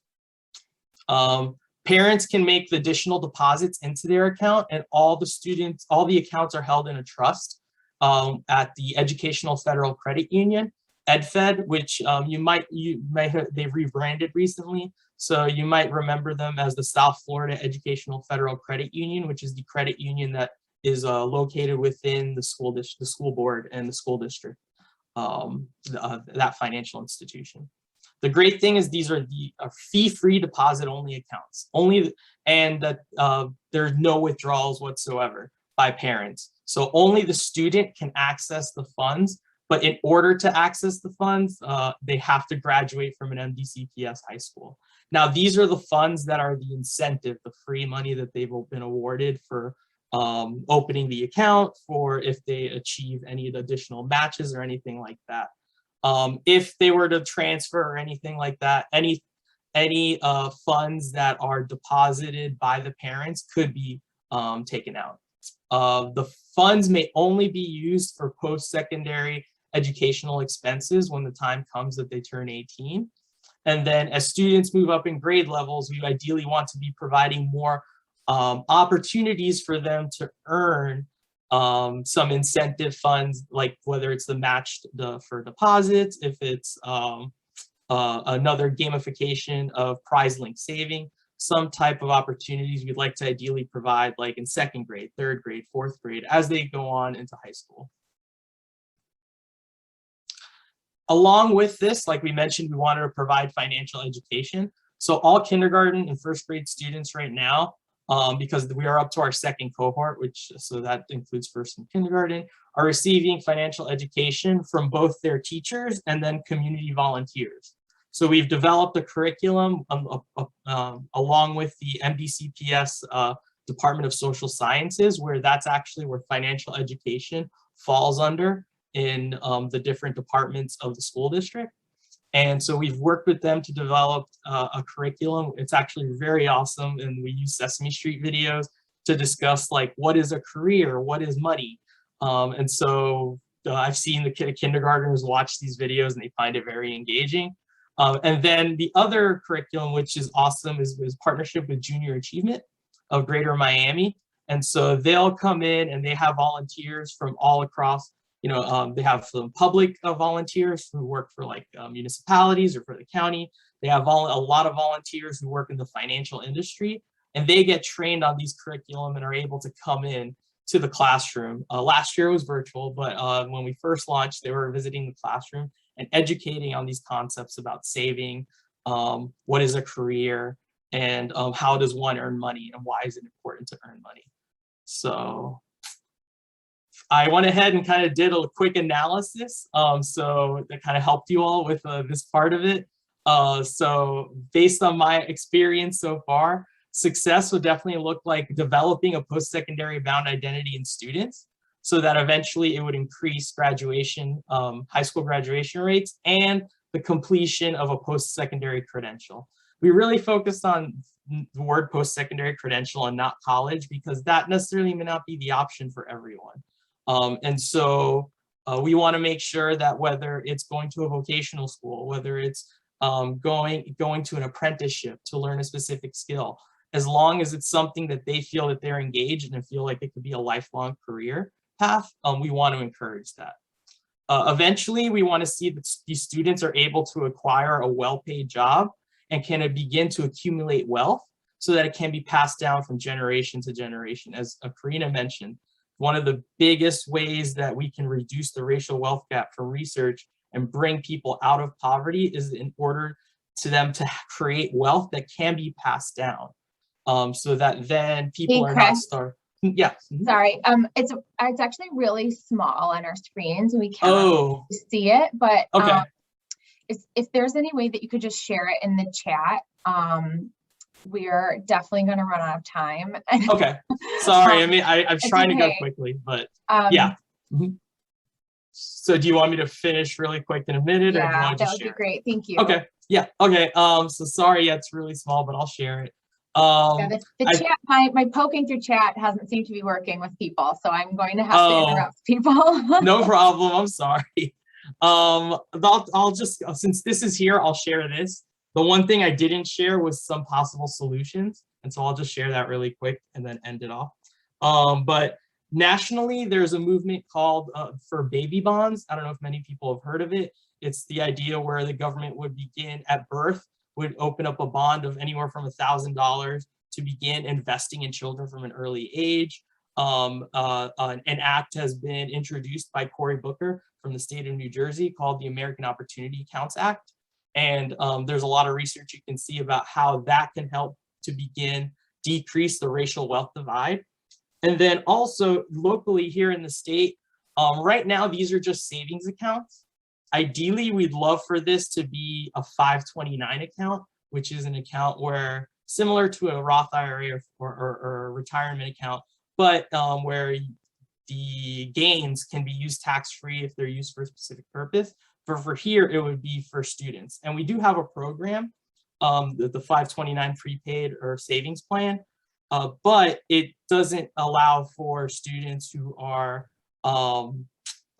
Parents can make the additional deposits into their account, and all the accounts are held in a trust at the Educational Federal Credit Union, EdFed, which they've rebranded recently. So you might remember them as the South Florida Educational Federal Credit Union, which is the credit union that is located within the school board and the school district, that financial institution. The great thing is these are fee-free deposit-only accounts, and that there's no withdrawals whatsoever by parents. So only the student can access the funds, but in order to access the funds, they have to graduate from an MDCPS high school. Now, these are the funds that are the incentive, the free money that they've been awarded for opening the account, for if they achieve any additional matches or anything like that. If they were to transfer or anything like that, any funds that are deposited by the parents could be taken out. The funds may only be used for post-secondary educational expenses when the time comes that they turn 18. And then as students move up in grade levels, we ideally want to be providing more opportunities for them to earn some incentive funds, like whether it's the match for deposits, if it's another gamification of prize link saving, some type of opportunities we'd like to ideally provide, like in 2nd grade, 3rd grade, 4th grade, as they go on into high school. Along with this, like we mentioned, we wanted to provide financial education. So all kindergarten and 1st grade students right now, because we are up to our 2nd cohort, so that includes 1st and kindergarten, are receiving financial education from both their teachers and then community volunteers. So we've developed a curriculum along with the MDCPS Department of Social Sciences, where that's actually where financial education falls under in the different departments of the school district. And so we've worked with them to develop a curriculum. It's actually very awesome. And we use Sesame Street videos to discuss, like, what is a career? What is money? And so I've seen the kindergartners watch these videos and they find it very engaging. And then the other curriculum, which is awesome, is partnership with Junior Achievement of Greater Miami. And so they'll come in and they have volunteers from all across. They have some public volunteers who work for like municipalities or for the county. They have a lot of volunteers who work in the financial industry, and they get trained on these curriculum and are able to come in to the classroom. Last year was virtual, but when we first launched, they were visiting the classroom and educating on these concepts about saving, what is a career, and how does one earn money, and why is it important to earn money. So I went ahead and kind of did a quick analysis, so that kind of helped you all with this part of it. So based on my experience so far, success would definitely look like developing a post-secondary bound identity in students, so that eventually it would increase graduation, high school graduation rates, and the completion of a post-secondary credential. We really focused on the word post-secondary credential and not college, because that necessarily may not be the option for everyone. And so we want to make sure that whether it's going to a vocational school, whether it's going to an apprenticeship to learn a specific skill, as long as it's something that they feel that they're engaged in and feel like it could be a lifelong career path, we want to encourage that. Eventually, we want to see that these students are able to acquire a well-paid job and can begin to accumulate wealth so that it can be passed down from generation to generation. As Karina mentioned, one of the biggest ways that we can reduce the racial wealth gap from research and bring people out of poverty is in order to them to create wealth that can be passed down, so that then people are not starved. Yeah. Sorry, it's actually really small on our screens and we can't see it, but okay. If there's any way that you could just share it in the chat, we're definitely going to run out of time. Okay, sorry. I mean, I'm trying to go quickly, but yeah. So do you want me to finish really quick in a minute? Yeah, or do you want to that would be great. Thank you. Okay. Yeah. Okay. So sorry. Yeah, it's really small, but I'll share it. Yeah, the chat, my poking through chat hasn't seemed to be working with people, so I'm going to have to interrupt people. No problem. I'm sorry. I'll just, since this is here, I'll share this. The one thing I didn't share was some possible solutions, and so I'll just share that really quick and then end it off. But nationally, there's a movement called for baby bonds. I don't know if many people have heard of it. It's the idea where the government would begin at birth, would open up a bond of anywhere from $1,000 to begin investing in children from an early age. An act has been introduced by Cory Booker from the state of New Jersey called the American Opportunity Accounts Act. And there's a lot of research you can see about how that can help to begin decrease the racial wealth divide. And then also locally here in the state, right now, these are just savings accounts. Ideally, we'd love for this to be a 529 account, which is an account where, similar to a Roth IRA or a retirement account, but where the gains can be used tax-free if they're used for a specific purpose. For here, it would be for students. And we do have a program, the 529 prepaid or savings plan, but it doesn't allow for students who are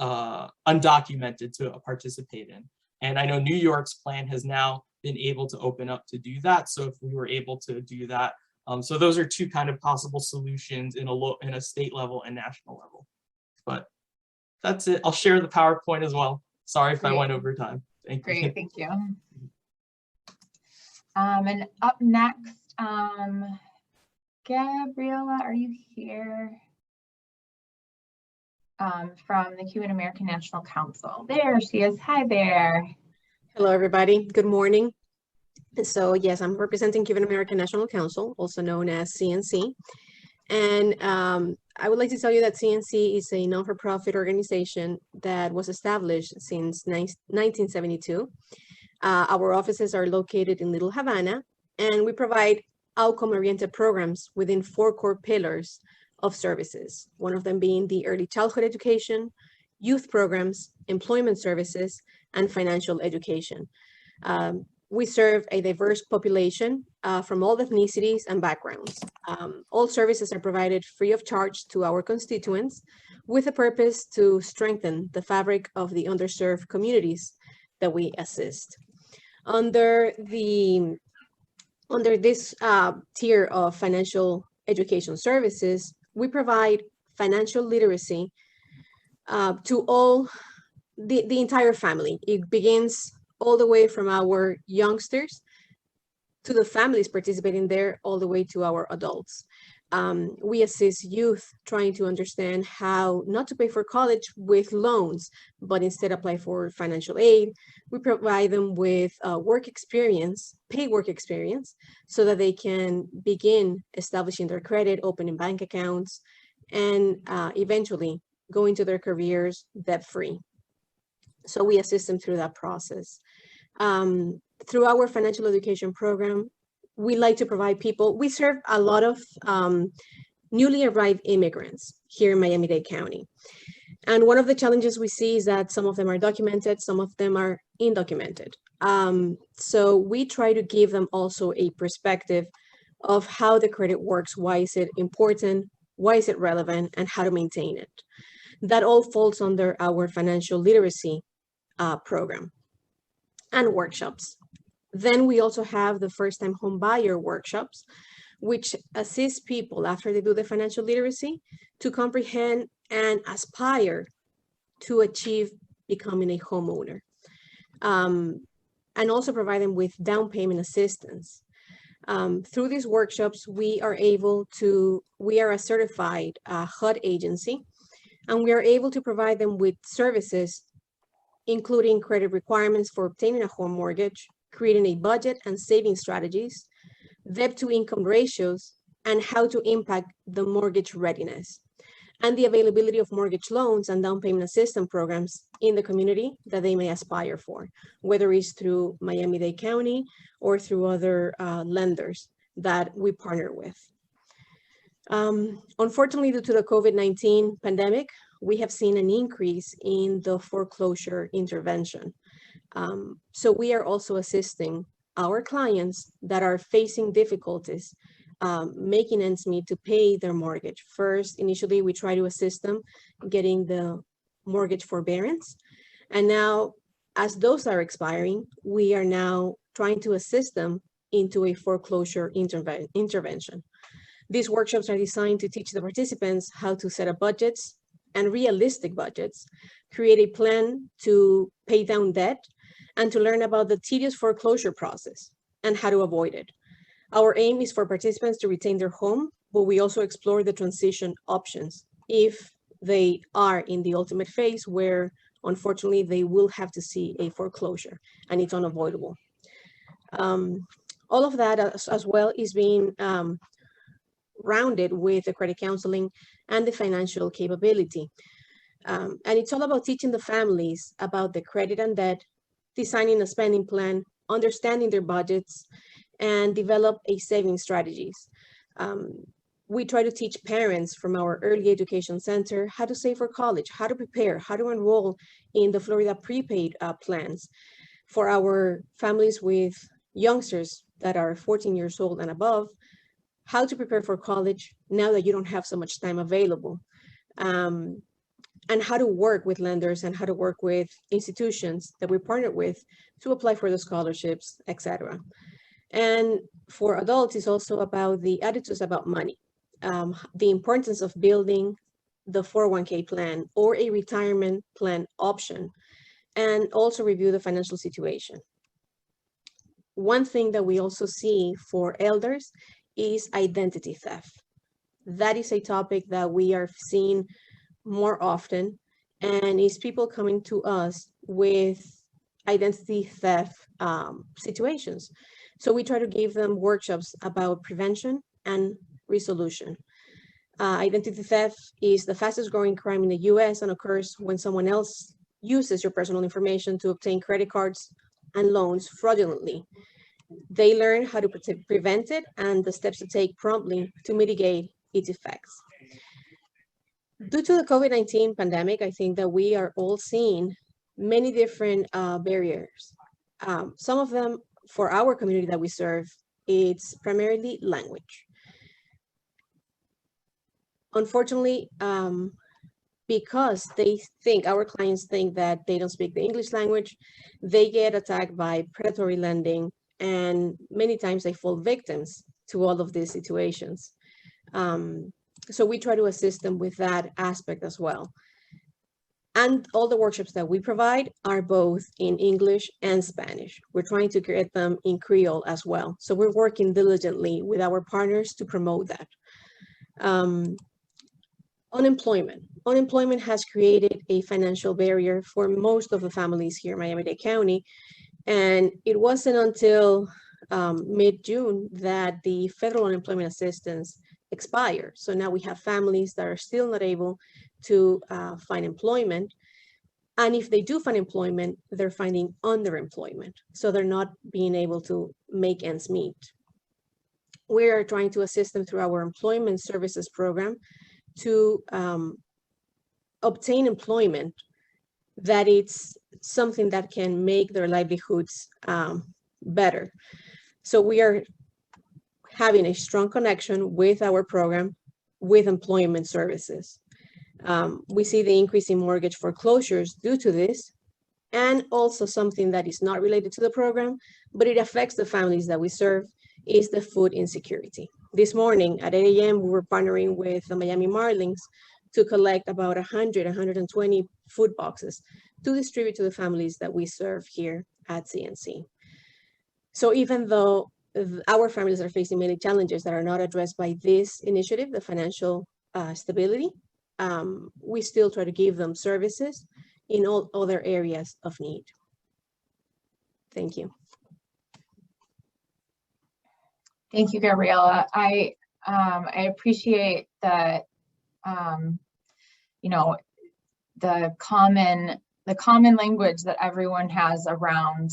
undocumented to participate in. And I know New York's plan has now been able to open up to do that. So if we were able to do that, so those are two kind of possible solutions in a state level and national level. But that's it. I'll share the PowerPoint as well. Sorry if I went over time. Thank you. Great, thank you. And up next, Gabriella, are you here? From the Cuban American National Council. There she is. Hi there. Hello, everybody. Good morning. So yes, I'm representing Cuban American National Council, also known as CNC. And I would like to tell you that CNC is a non-for-profit organization that was established since 1972. Our offices are located in Little Havana, and we provide outcome-oriented programs within 4 core pillars of services, one of them being the early childhood education, youth programs, employment services, and financial education. We serve a diverse population from all ethnicities and backgrounds. All services are provided free of charge to our constituents with a purpose to strengthen the fabric of the underserved communities that we assist. Under this tier of financial education services, we provide financial literacy to all the entire family. It begins all the way from our youngsters to the families participating there, all the way to our adults. We assist youth trying to understand how not to pay for college with loans, but instead apply for financial aid. We provide them with work experience, paid work experience, so that they can begin establishing their credit, opening bank accounts, and eventually go into their careers debt-free. So we assist them through that process. Through our financial education program, we like to provide people, we serve a lot of newly arrived immigrants here in Miami-Dade County. And one of the challenges we see is that some of them are documented, some of them are undocumented. So we try to give them also a perspective of how the credit works, why is it important, why is it relevant, and how to maintain it. That all falls under our financial literacy program and workshops. Then we also have the first-time home buyer workshops, which assist people after they do the financial literacy to comprehend and aspire to achieve becoming a homeowner. And also provide them with down payment assistance. Through these workshops, we are a certified HUD agency, and we are able to provide them with services, including credit requirements for obtaining a home mortgage, creating a budget and saving strategies, debt to income ratios, and how to impact the mortgage readiness, and the availability of mortgage loans and down payment assistance programs in the community that they may aspire for, whether it's through Miami-Dade County or through other lenders that we partner with. Unfortunately, due to the COVID-19 pandemic, we have seen an increase in the foreclosure intervention. So we are also assisting our clients that are facing difficulties making ends meet to pay their mortgage. First, initially, we try to assist them getting the mortgage forbearance. And now, as those are expiring, we are now trying to assist them into a foreclosure intervention. These workshops are designed to teach the participants how to set up budgets and realistic budgets, create a plan to pay down debt, and to learn about the tedious foreclosure process and how to avoid it. Our aim is for participants to retain their home, but we also explore the transition options if they are in the ultimate phase where, unfortunately, they will have to see a foreclosure, and it's unavoidable. All of that as well is being rounded with the credit counseling and the financial capability. And it's all about teaching the families about the credit and debt, designing a spending plan, understanding their budgets, and develop a saving strategies. We try to teach parents from our early education center how to save for college, how to prepare, how to enroll in the Florida prepaid plans for our families with youngsters that are 14 years old and above, how to prepare for college now that you don't have so much time available, and how to work with lenders and how to work with institutions that we partner with to apply for the scholarships, etc. And for adults, it's also about the attitudes about money, the importance of building the 401k plan or a retirement plan option, and also review the financial situation. One thing that we also see for elders is identity theft. That is a topic that we are seeing more often, and is people coming to us with identity theft situations. So we try to give them workshops about prevention and resolution. Identity theft is the fastest growing crime in the US and occurs when someone else uses your personal information to obtain credit cards and loans fraudulently. They learn how to prevent it and the steps to take promptly to mitigate its effects. Due to the COVID-19 pandemic, I think that we are all seeing many different barriers. Some of them for our community that we serve, it's primarily language. Unfortunately, because our clients think that they don't speak the English language, they get attacked by predatory lending, and many times they fall victims to all of these situations. So we try to assist them with that aspect as well. And all the workshops that we provide are both in English and Spanish. We're trying to get them in Creole as well. So we're working diligently with our partners to promote that. Unemployment has created a financial barrier for most of the families here in Miami-Dade County. And it wasn't until mid-June that the federal unemployment assistance expired. So now we have families that are still not able to find employment. And if they do find employment, they're finding underemployment. So they're not being able to make ends meet. We are trying to assist them through our employment services program to obtain employment that it's something that can make their livelihoods better. So we are having a strong connection with our program with employment services. We see the increase in mortgage foreclosures due to this, and also something that is not related to the program, but it affects the families that we serve, is the food insecurity. This morning at 8 a.m., we were partnering with the Miami Marlins to collect about 120 food boxes to distribute to the families that we serve here at CNC. So even though our families are facing many challenges that are not addressed by this initiative, the financial stability, we still try to give them services in all other areas of need. Thank you. Thank you, Gabriela. I appreciate that, you know, the common language that everyone has around,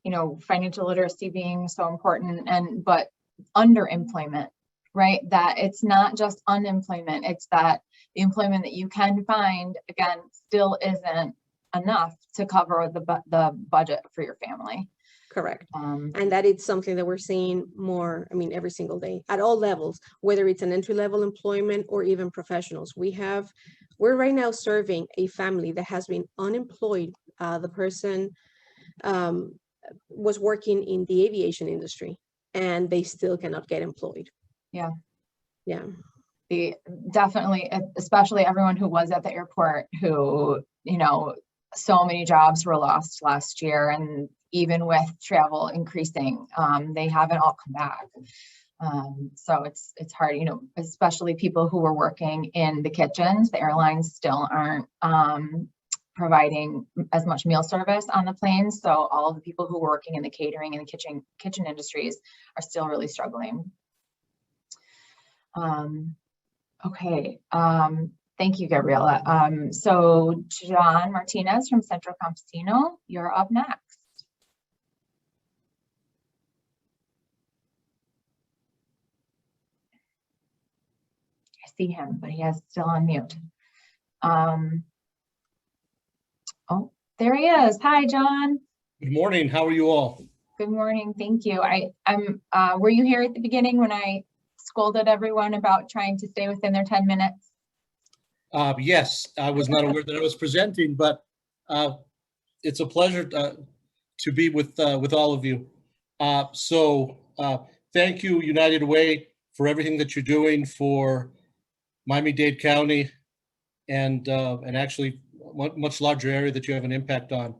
you know, financial literacy being so important, but underemployment, right? That it's not just unemployment, it's that the employment that you can find, again, still isn't enough to cover the budget for your family. Correct. And that is something that we're seeing more, I mean, every single day at all levels, whether it's an entry-level employment or even professionals. We're right now serving a family that has been unemployed. The person was working in the aviation industry and they still cannot get employed. Yeah. Yeah. Definitely, especially everyone who was at the airport who, you know, so many jobs were lost last year, and even with travel increasing, they haven't all come back. So it's hard, you know, especially people who were working in the kitchens. The airlines still aren't providing as much meal service on the planes. So all of the people who were working in the catering and the kitchen industries are still really struggling. Okay. Thank you, Gabriela. So John Martinez from Central Campesino, you're up next. see him, but he is still on mute. Oh, there he is. Hi, John. Good morning. How are you all? Good morning. Thank you. Were you here at the beginning when I scolded everyone about trying to stay within their 10 minutes? Yes, I was not aware that I was presenting, but it's a pleasure to be with all of you. Thank you, United Way, for everything that you're doing for Miami-Dade County and actually much larger area that you have an impact on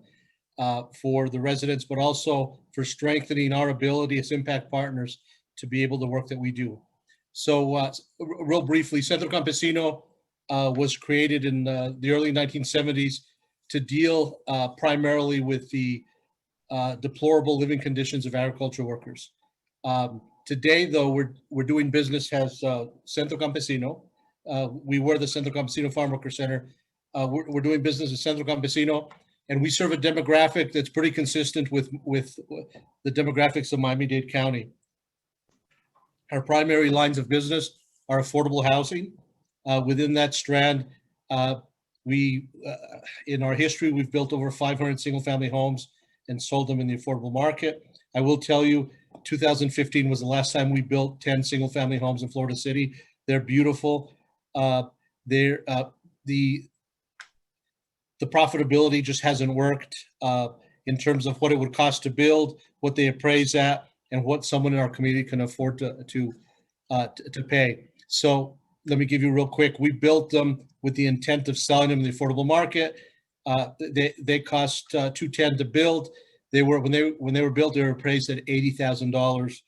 for the residents, but also for strengthening our ability as impact partners to be able to work that we do. So real briefly, Centro Campesino was created in the early 1970s to deal primarily with the deplorable living conditions of agricultural workers. Today, though, we're doing business as Centro Campesino. We were the Centro Campesino Farm Worker Center. We're doing business as Centro Campesino, and we serve a demographic that's pretty consistent with the demographics of Miami-Dade County. Our primary lines of business are affordable housing. Within that strand, in our history, we've built over 500 single-family homes and sold them in the affordable market. I will tell you, 2015 was the last time we built 10 single-family homes in Florida City. They're beautiful. The profitability just hasn't worked in terms of what it would cost to build, what they appraise at, and what someone in our community can afford to pay. So let me give you real quick. We built them with the intent of selling them in the affordable market. They cost $210 to build. When they were built, they were appraised at $80,000,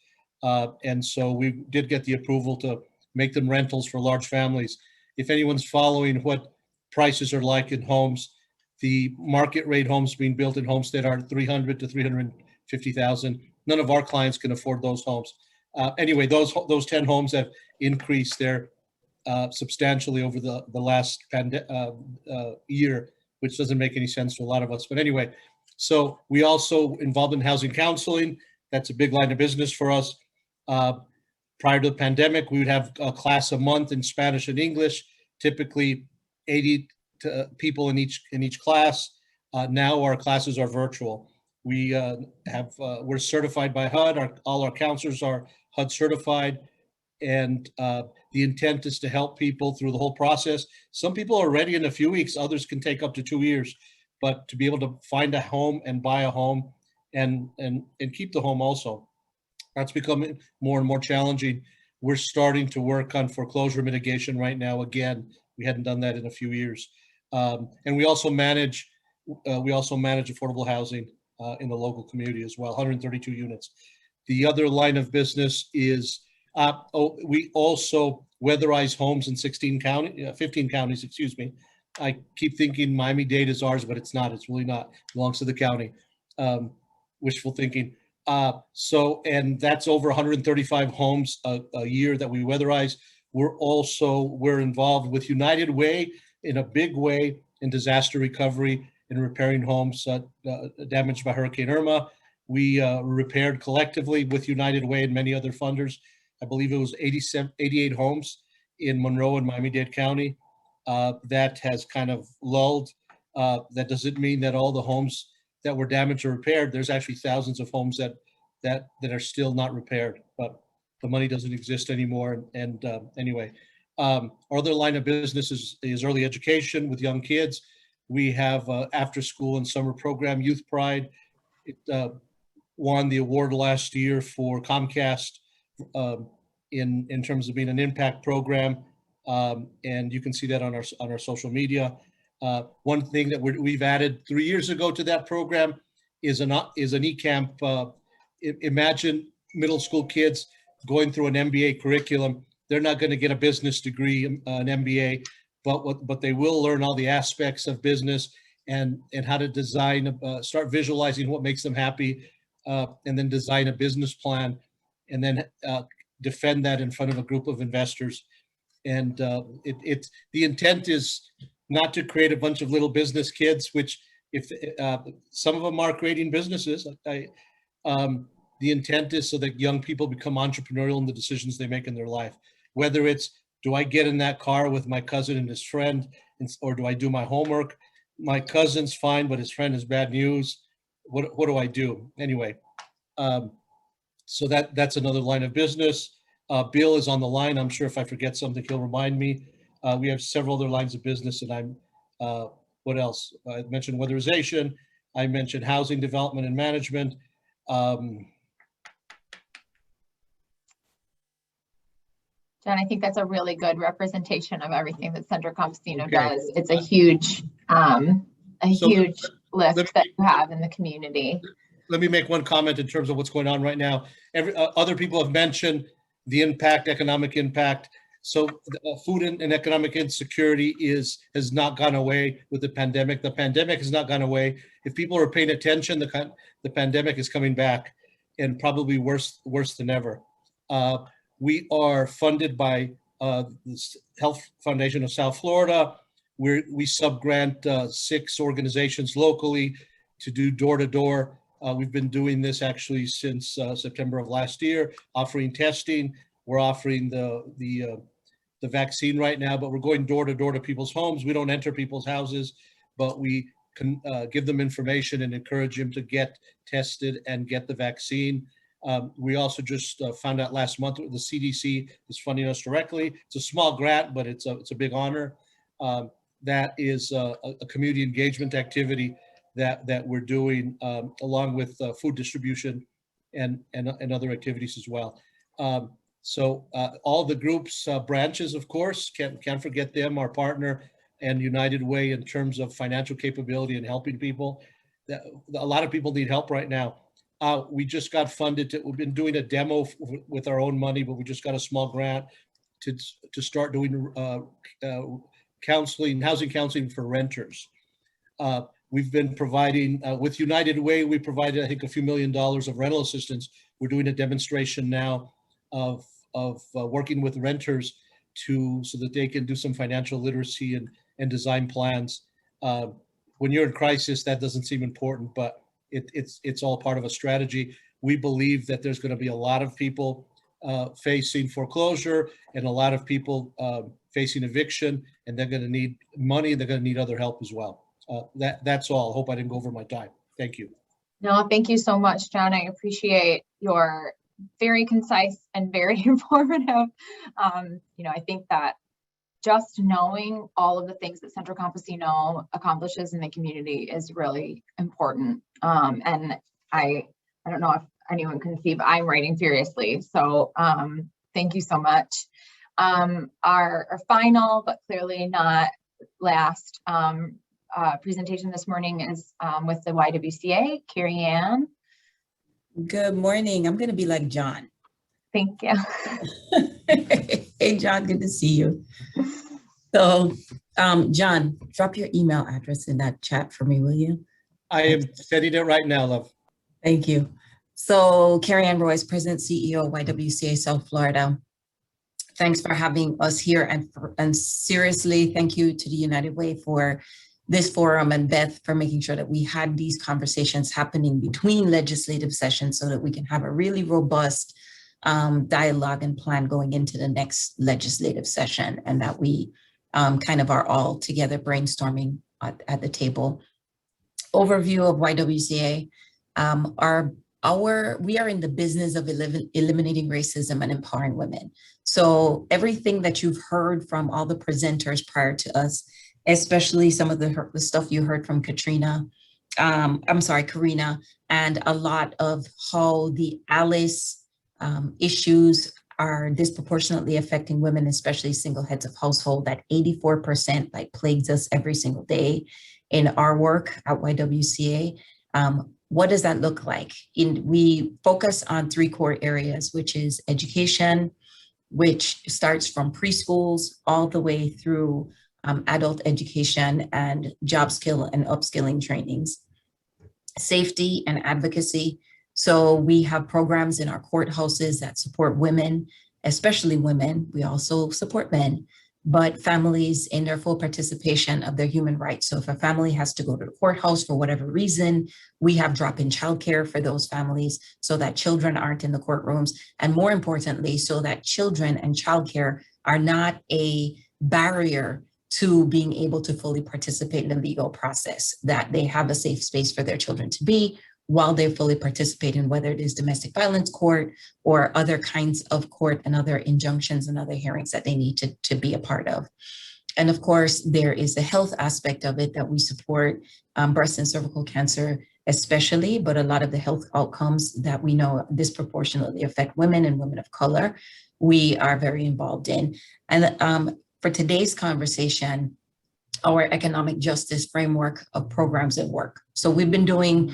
and so we did get the approval to make them rentals for large families. If anyone's following what prices are like in homes, the market rate homes being built in Homestead are $300,000 to $350,000. None of our clients can afford those homes. Anyway, those 10 homes have increased there substantially over the last year, which doesn't make any sense to a lot of us. But anyway, so we also involved in housing counseling. That's a big line of business for us. Prior to the pandemic, we would have a class a month in Spanish and English, typically 80 people in each class. Now our classes are virtual. We're certified by HUD. All our counselors are HUD certified, and the intent is to help people through the whole process. Some people are ready in a few weeks. Others can take up to 2 years. But to be able to find a home and buy a home and keep the home also, that's becoming more and more challenging. We're starting to work on foreclosure mitigation right now. Again, we hadn't done that in a few years. And we also manage affordable housing in the local community as well, 132 units. The other line of business is we also weatherize homes in 15 counties, excuse me. I keep thinking Miami-Dade is ours, but it's not. It's really not. It belongs to the county. Wishful thinking. And that's over 135 homes a year that we weatherize. We're involved with United Way in a big way in disaster recovery and repairing homes damaged by Hurricane Irma. We repaired collectively with United Way and many other funders. I believe it was 88 homes in Monroe and Miami-Dade County. That has kind of lulled. That doesn't mean that all the homes that were damaged or repaired. There's actually thousands of homes that are still not repaired, but the money doesn't exist anymore. And anyway, our other line of business is early education with young kids. We have after school and summer program, Youth Pride. It won the award last year for Comcast in terms of being an impact program. And you can see that on our social media. One thing that we've added 3 years ago to that program is an e-camp. Imagine middle school kids going through an MBA curriculum. They're not going to get a business degree, an MBA, but they will learn all the aspects of business and how to design, start visualizing what makes them happy, and then design a business plan, and then defend that in front of a group of investors. And the intent is not to create a bunch of little business kids, which if some of them are creating businesses. The intent is so that young people become entrepreneurial in the decisions they make in their life, whether it's Do I get in that car with my cousin and his friend, or do I do my homework? My cousin's fine, but his friend is bad news. What do I do? Anyway, so that's another line of business. Bill is on the line. I'm sure if I forget something, he'll remind me. We have several other lines of business, and what else? I mentioned weatherization. I mentioned housing development and management. John, I think that's a really good representation of everything that Centro Campesino Okay. does. It's a huge huge let list that you have in the community. Let me make one comment in terms of what's going on right now. Other people have mentioned the impact, economic impact. So food and economic insecurity has not gone away with the pandemic. The pandemic has not gone away. If people are paying attention, the pandemic is coming back, and probably worse than ever. We are funded by the Health Foundation of South Florida. We sub-grant 6 organizations locally to do door-to-door. We've been doing this actually since September of last year, offering testing. We're offering the vaccine right now, but we're going door-to-door to people's homes. We don't enter people's houses, but we can give them information and encourage them to get tested and get the vaccine. We also just found out last month the CDC is funding us directly. It's a small grant, but it's a big honor. That is a community engagement activity that we're doing along with food distribution and other activities as well. So all the groups, branches, of course, can't forget them, our partner, and United Way in terms of financial capability and helping people. A lot of people need help right now. We just got funded. We've been doing a demo with our own money, but we just got a small grant to start doing housing counseling for renters. We've been providing, with United Way, we provided, I think, a few $1 million of rental assistance. We're doing a demonstration now of working with renters so that they can do some financial literacy and design plans. When you're in crisis, that doesn't seem important, but it's all part of a strategy. We believe that there's going to be a lot of people facing foreclosure and a lot of people facing eviction, and they're going to need money. They're going to need other help as well. That's all. I hope I didn't go over my time. Thank you. No, thank you so much, John. I appreciate your very concise and very informative. I think that just knowing all of the things that Centro Campesino accomplishes in the community is really important. And I don't know if anyone can see, but I'm writing furiously. So thank you so much. Our final, but clearly not last, presentation this morning is with the YWCA, Carrie Ann. Good morning. I'm going to be like John. Thank you. Hey, John, good to see you. So, John, drop your email address in that chat for me, will you? I am sending it right now, love. Thank you. So, Carrie Ann Royce, President, CEO of YWCA South Florida. Thanks for having us here, and seriously, thank you to the United Way for this forum, and Beth for making sure that we had these conversations happening between legislative sessions so that we can have a really robust dialogue and plan going into the next legislative session, and that we kind of are all together brainstorming at the table. Overview of YWCA. We are in the business of eliminating racism and empowering women. So everything that you've heard from all the presenters prior to us, especially some of the stuff you heard from Karina, and a lot of how the ALICE issues are disproportionately affecting women, especially single heads of household. That 84% like plagues us every single day in our work at YWCA. What does that look like? We focus on 3 core areas, which is education, which starts from preschools all the way through adult education and job skill and upskilling trainings. Safety and advocacy. So we have programs in our courthouses that support women, especially women. We also support men, but families in their full participation of their human rights. So if a family has to go to the courthouse for whatever reason, we have drop-in childcare for those families so that children aren't in the courtrooms. And more importantly, so that children and childcare are not a barrier to being able to fully participate in the legal process, that they have a safe space for their children to be while they fully participate in whether it is domestic violence court or other kinds of court and other injunctions and other hearings that they need to be a part of. And of course, there is the health aspect of it, that we support breast and cervical cancer especially, but a lot of the health outcomes that we know disproportionately affect women and women of color, we are very involved in. And for today's conversation, our economic justice framework of programs at work. So we've been doing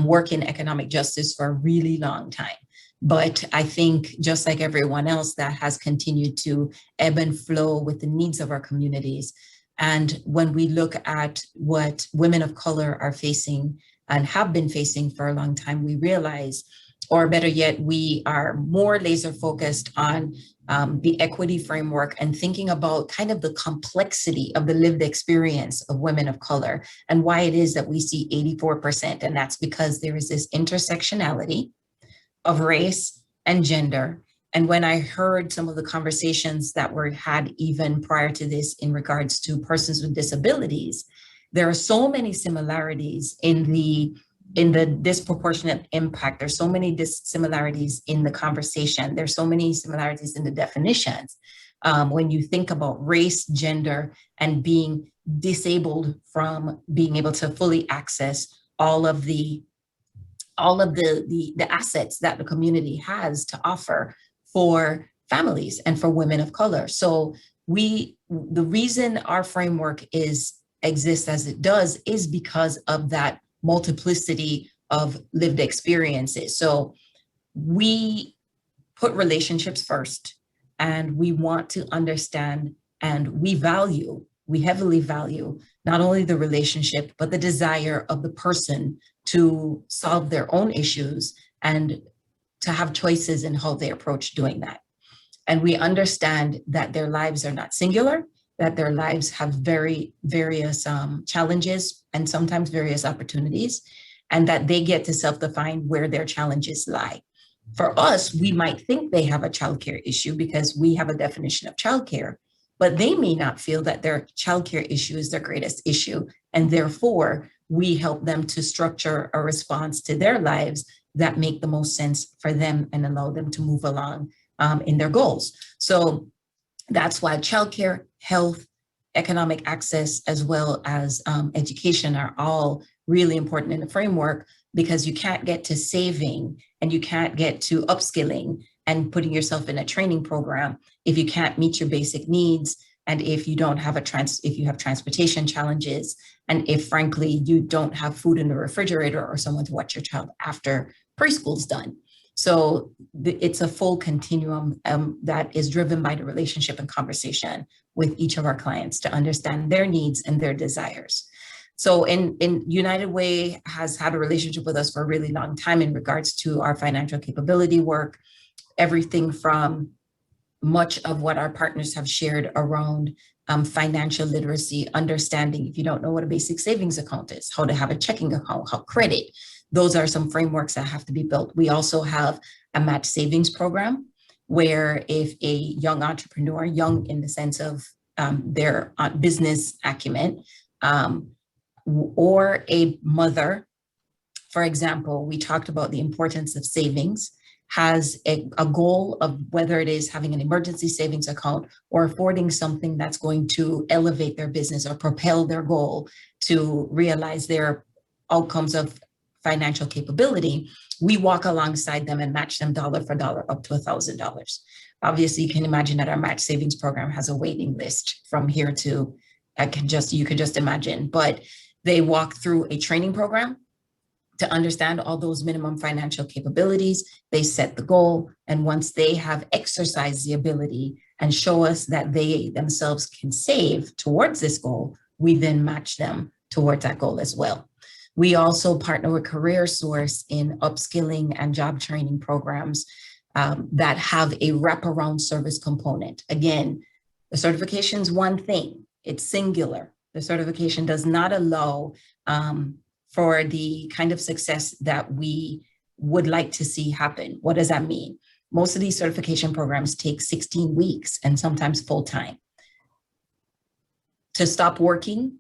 work in economic justice for a really long time. But I think just like everyone else, that has continued to ebb and flow with the needs of our communities. And when we look at what women of color are facing and have been facing for a long time, we realize, or better yet, we are more laser focused on the equity framework and thinking about kind of the complexity of the lived experience of women of color and why it is that we see 84%. And that's because there is this intersectionality of race and gender. And when I heard some of the conversations that were had even prior to this in regards to persons with disabilities, there are so many similarities in the disproportionate impact. There's so many similarities in the conversation. There's so many similarities in the definitions. When you think about race, gender, and being disabled from being able to fully access all of the assets that the community has to offer for families and for women of color. So the reason our framework exists as it does is because of that multiplicity of lived experiences. So we put relationships first, and we want to understand, and we heavily value not only the relationship, but the desire of the person to solve their own issues and to have choices in how they approach doing that. And we understand that their lives are not singular, that their lives have various challenges and sometimes various opportunities, and that they get to self-define where their challenges lie. For us, we might think they have a childcare issue because we have a definition of childcare, but they may not feel that their childcare issue is their greatest issue. And therefore, we help them to structure a response to their lives that make the most sense for them and allow them to move along in their goals. So that's why childcare, health, economic access, as well as education are all really important in the framework, because you can't get to saving and you can't get to upskilling and putting yourself in a training program if you can't meet your basic needs, and if you don't have if you have transportation challenges, and if frankly you don't have food in the refrigerator or someone to watch your child after preschool's done. So it's a full continuum that is driven by the relationship and conversation with each of our clients to understand their needs and their desires. So United Way has had a relationship with us for a really long time in regards to our financial capability work, everything from much of what our partners have shared around financial literacy, understanding if you don't know what a basic savings account is, how to have a checking account, how credit. Those are some frameworks that have to be built. We also have a match savings program where if a young entrepreneur, young in the sense of their business acumen, or a mother, for example, we talked about the importance of savings, has a goal of whether it is having an emergency savings account or affording something that's going to elevate their business or propel their goal to realize their outcomes of financial capability, we walk alongside them and match them dollar for dollar up to $1,000. Obviously, you can imagine that our match savings program has a waiting list from here to, you could just imagine, but they walk through a training program to understand all those minimum financial capabilities. They set the goal, and once they have exercised the ability and show us that they themselves can save towards this goal, we then match them towards that goal as well. We also partner with CareerSource in upskilling and job training programs that have a wraparound service component. Again, the certification is one thing, it's singular. The certification does not allow for the kind of success that we would like to see happen. What does that mean? Most of these certification programs take 16 weeks and sometimes full time. To stop working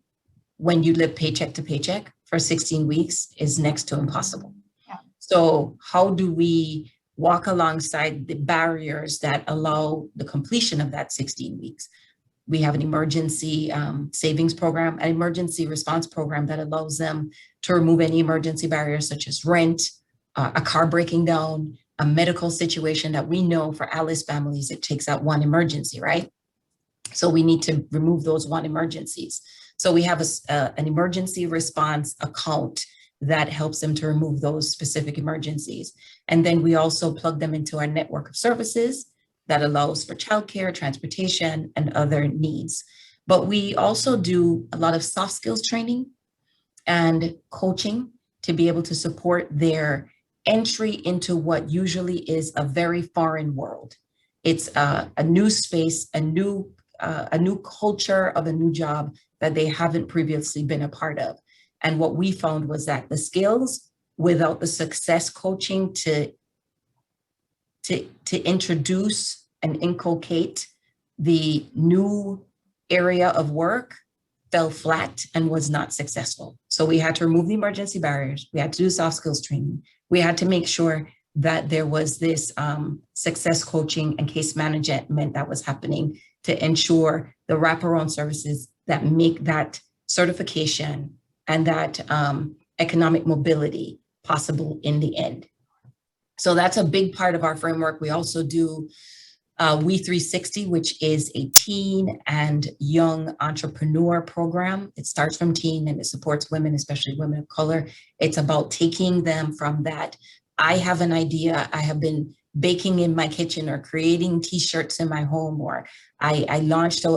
when you live paycheck to paycheck for 16 weeks is next to impossible. Yeah. So how do we walk alongside the barriers that allow the completion of that 16 weeks? We have an emergency savings program, an emergency response program that allows them to remove any emergency barriers such as rent, a car breaking down, a medical situation that we know for ALICE families, it takes out one emergency, right? So we need to remove those one emergencies. So we have an emergency response account that helps them to remove those specific emergencies. And then we also plug them into our network of services that allows for childcare, transportation, and other needs. But we also do a lot of soft skills training and coaching to be able to support their entry into what usually is a very foreign world. It's a new space, a new culture of a new job that they haven't previously been a part of. And what we found was that the skills without the success coaching to introduce and inculcate the new area of work fell flat and was not successful. So we had to remove the emergency barriers. We had to do soft skills training. We had to make sure that there was this success coaching and case management that was happening to ensure the wraparound services that make that certification and that economic mobility possible in the end. So that's a big part of our framework. We also do We 360, which is a teen and young entrepreneur program. It starts from teen and it supports women, especially women of color. It's about taking them from that, I have an idea, I have been baking in my kitchen or creating t-shirts in my home, or I launched a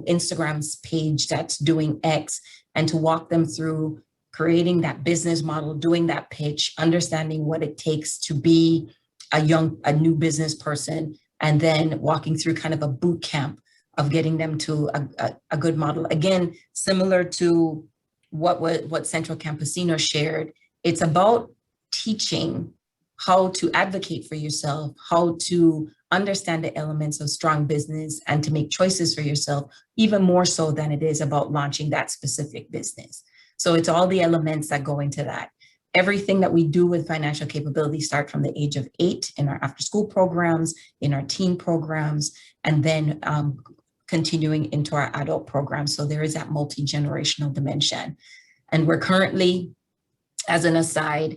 Instagram page that's doing X, and to walk them through creating that business model, doing that pitch, understanding what it takes to be a new business person, and then walking through kind of a boot camp of getting them to a good model. Again, similar to what Central Campesino shared, it's about teaching how to advocate for yourself, how to understand the elements of strong business and to make choices for yourself, even more so than it is about launching that specific business. So it's all the elements that go into that. Everything that we do with financial capability start from the age of 8 in our after school programs, in our teen programs, and then continuing into our adult programs. So there is that multi-generational dimension. And we're currently, as an aside,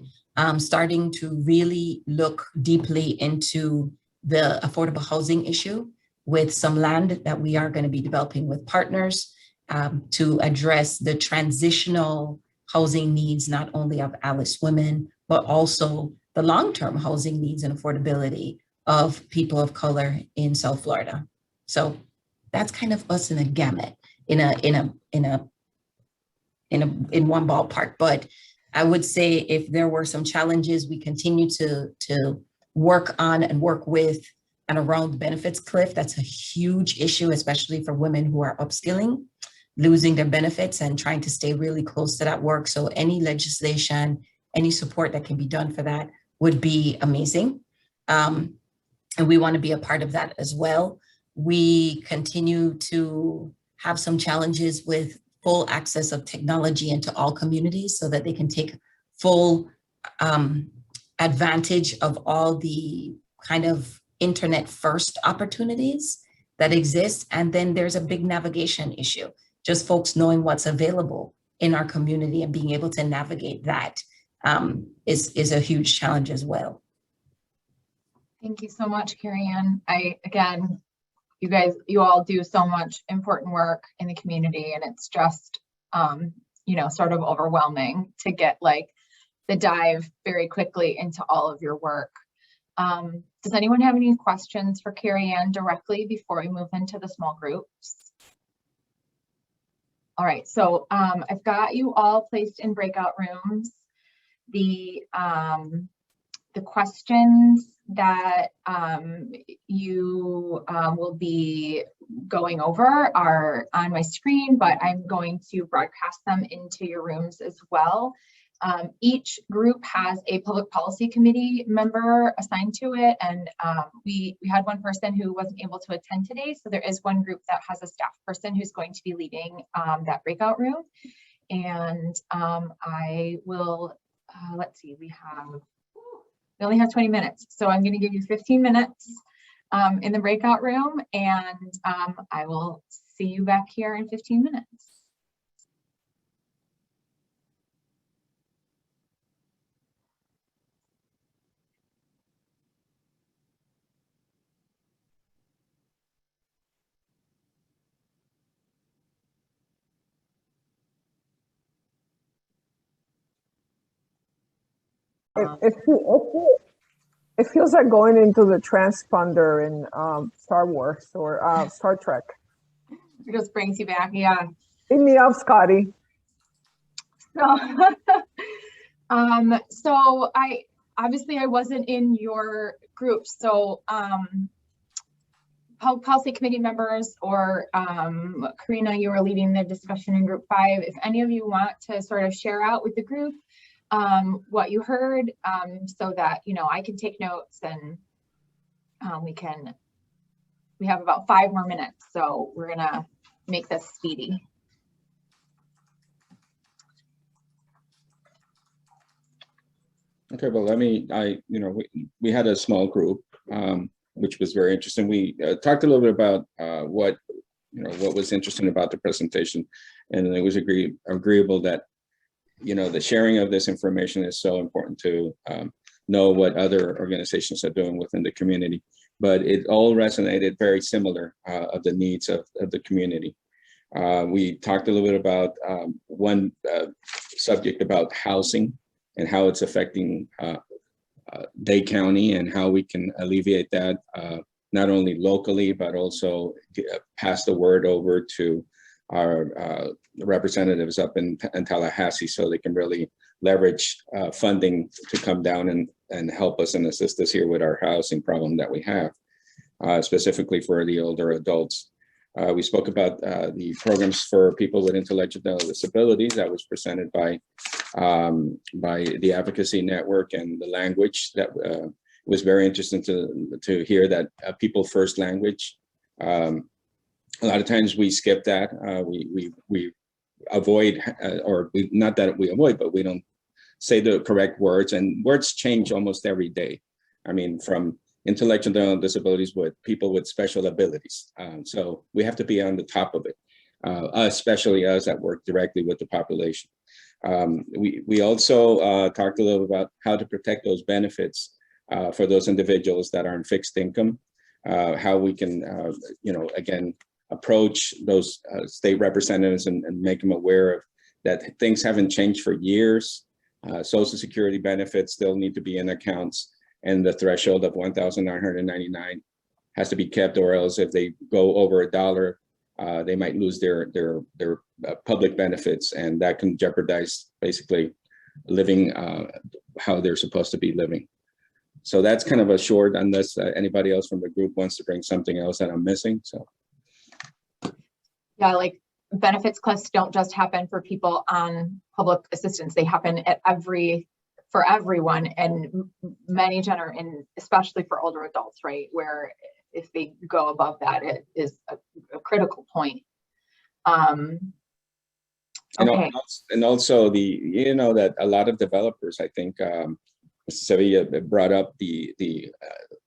starting to really look deeply into the affordable housing issue with some land that we are going to be developing with partners to address the transitional housing needs, not only of ALICE women, but also the long-term housing needs and affordability of people of color in South Florida. So that's kind of us in a gamut, in one ballpark. But I would say if there were some challenges, we continue to work on and work with and around the benefits cliff. That's a huge issue, especially for women who are upskilling, losing their benefits and trying to stay really close to that work. So any legislation, any support that can be done for that would be amazing. And we want to be a part of that as well. We continue to have some challenges with full access of technology into all communities so that they can take full advantage of all the kind of internet first opportunities that exist. And then there's a big navigation issue, just folks knowing what's available in our community and being able to navigate that is a huge challenge as well. Thank you so much, Carrie Ann. Again, you all do so much important work in the community, and it's just, sort of overwhelming to get like the dive very quickly into all of your work. Does anyone have any questions for Carrie Ann directly before we move into the small groups? All right, so I've got you all placed in breakout rooms. The questions that you will be going over are on my screen, but I'm going to broadcast them into your rooms as well. Each group has a public policy committee member assigned to it, and we had one person who wasn't able to attend today, so there is one group that has a staff person who's going to be leading that breakout room. And I will, let's see, we only have 20 minutes, so I'm going to give you 15 minutes in the breakout room, and I will see you back here in 15 minutes. It feels like going into the transponder in Star Wars or Star Trek. It just brings you back, yeah. Beam me up, Scotty. So, so I wasn't in your group, so policy committee members or Karina, you were leading the discussion in group 5. If any of you want to sort of share out with the group what you heard, so that, you know, I can take notes, and we have about 5 more minutes, so we're gonna make this speedy. Okay, well, we had a small group, which was very interesting. We talked a little bit about what was interesting about the presentation, and it was agreeable that, you know, the sharing of this information is so important to know what other organizations are doing within the community. But it all resonated very similar of the needs of the community. We talked a little bit about one subject about housing and how it's affecting Dade County, and how we can alleviate that, not only locally, but also pass the word over to our representatives up in Tallahassee, so they can really leverage funding to come down and help us and assist us here with our housing problem that we have, specifically for the older adults. We spoke about the programs for people with intellectual disabilities that was presented by the Advocacy Network, and the language that was very interesting to hear that people first language. A lot of times we skip that. We avoid, not that we avoid, but we don't say the correct words, and words change almost every day. I mean, from intellectual disabilities with people with special abilities. So we have to be on the top of it, especially us that work directly with the population. We also talked a little about how to protect those benefits for those individuals that are on fixed income, how we can, again, approach those state representatives and make them aware of that things haven't changed for years. Social Security benefits still need to be in accounts, and the threshold of $1,999 has to be kept, or else if they go over $1, they might lose their public benefits, and that can jeopardize basically living how they're supposed to be living. So that's kind of a short, unless anybody else from the group wants to bring something else that I'm missing. So. Yeah, like benefits cuts don't just happen for people on public assistance. They happen at for everyone, and many and especially for older adults, right? Where if they go above that, it is a critical point. Okay. And also that a lot of developers, I think, Mr. Sevilla brought up the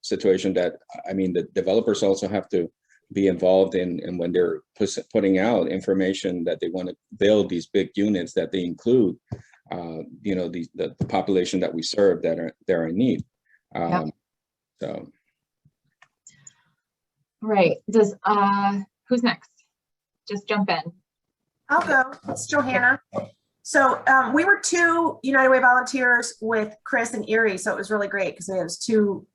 situation that, I mean, the developers also have to be involved in when they're putting out information that they want to build these big units, that they include, the population that we serve that are in need. So. Right. Who's next? Just jump in. I'll go. It's Johanna. So we were 2 United Way volunteers with Chris and Erie, so it was really great because there was 2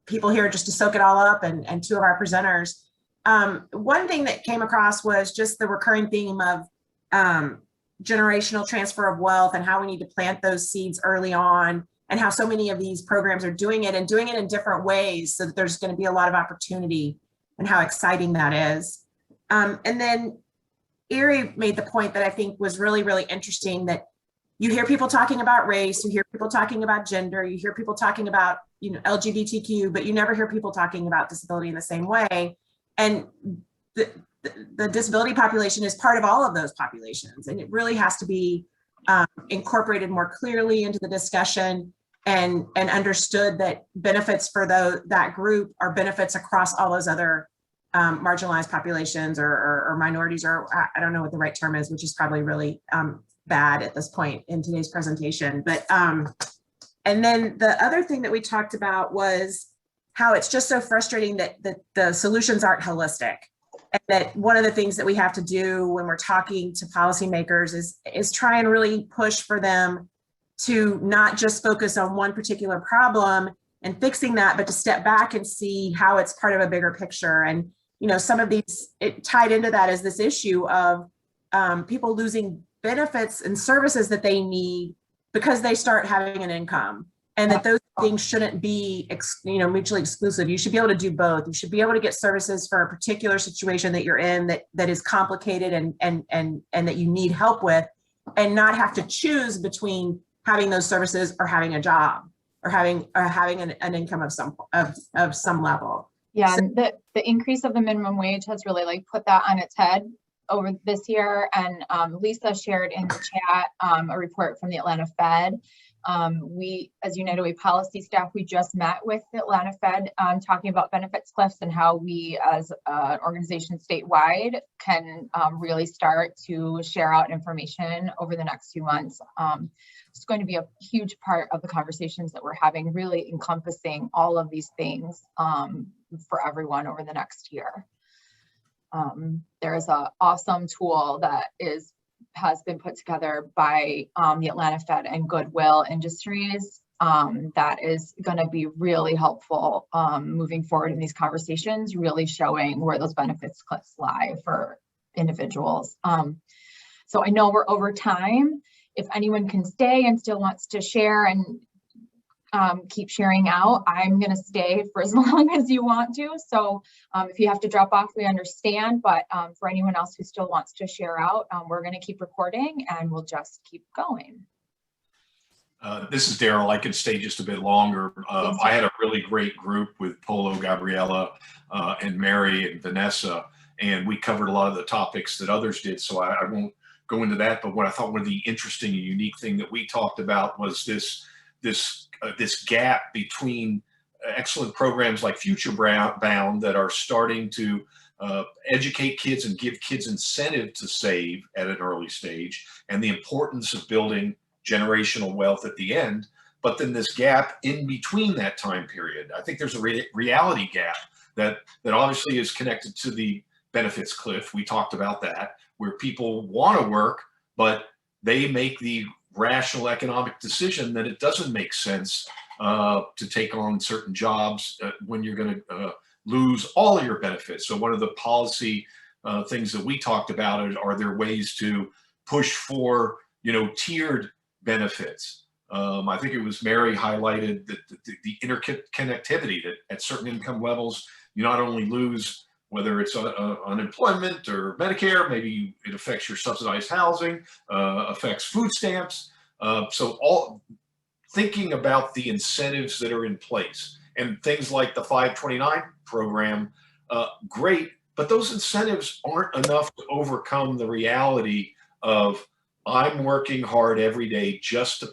people here just to soak it all up, and 2 of our presenters. One thing that came across was just the recurring theme of generational transfer of wealth, and how we need to plant those seeds early on, and how so many of these programs are doing it in different ways, so that there's going to be a lot of opportunity, and how exciting that is. And then Erie made the point that I think was really, really interesting, that you hear people talking about race, you hear people talking about gender, you hear people talking about, LGBTQ, but you never hear people talking about disability in the same way. And the disability population is part of all of those populations, and it really has to be incorporated more clearly into the discussion and understood that benefits for that group are benefits across all those other marginalized populations or minorities, or I don't know what the right term is, which is probably really bad at this point in today's presentation. But and then the other thing that we talked about was how it's just so frustrating that the solutions aren't holistic. And that one of the things that we have to do when we're talking to policymakers is try and really push for them to not just focus on one particular problem and fixing that, but to step back and see how it's part of a bigger picture. And, some of these, it tied into that is this issue of people losing benefits and services that they need because they start having an income, and that those things shouldn't be, mutually exclusive. You should be able to do both. You should be able to get services for a particular situation that you're in that is complicated and that you need help with, and not have to choose between having those services or having a job or having an income of some level. Yeah, and the increase of the minimum wage has really put that on its head over this year. And Lisa shared in the chat a report from the Atlanta Fed. We, as United Way policy staff, we just met with the Atlanta Fed talking about benefits cliffs and how we as an organization statewide can really start to share out information over the next few months. It's going to be a huge part of the conversations that we're having, really encompassing all of these things for everyone over the next year. There is an awesome tool that has been put together by the Atlanta Fed and Goodwill Industries that is going to be really helpful moving forward in these conversations, really showing where those benefits cliffs lie for individuals. So I know we're over time. If anyone can stay and still wants to share and keep sharing out, I'm going to stay for as long as you want to. So if you have to drop off, we understand. But for anyone else who still wants to share out, we're going to keep recording and we'll just keep going. This is Daryl. I could stay just a bit longer. I had a really great group with Polo, Gabriella, and Mary and Vanessa, and we covered a lot of the topics that others did. So I won't go into that. But what I thought one of the interesting and unique thing that we talked about was this gap between excellent programs like Future Bound that are starting to educate kids and give kids incentive to save at an early stage, and the importance of building generational wealth at the end. But then this gap in between that time period, I think there's a reality gap that obviously is connected to the benefits cliff. We talked about that, where people want to work, but they make the rational economic decision that it doesn't make sense to take on certain jobs when you're going to lose all of your benefits. So one of the policy things that we talked about are there ways to push for, tiered benefits. I think it was Mary highlighted that the interconnectivity, that at certain income levels, you not only lose whether it's unemployment or Medicare, maybe it affects your subsidized housing, affects food stamps. So all thinking about the incentives that are in place and things like the 529 program, great, but those incentives aren't enough to overcome the reality of I'm working hard every day just to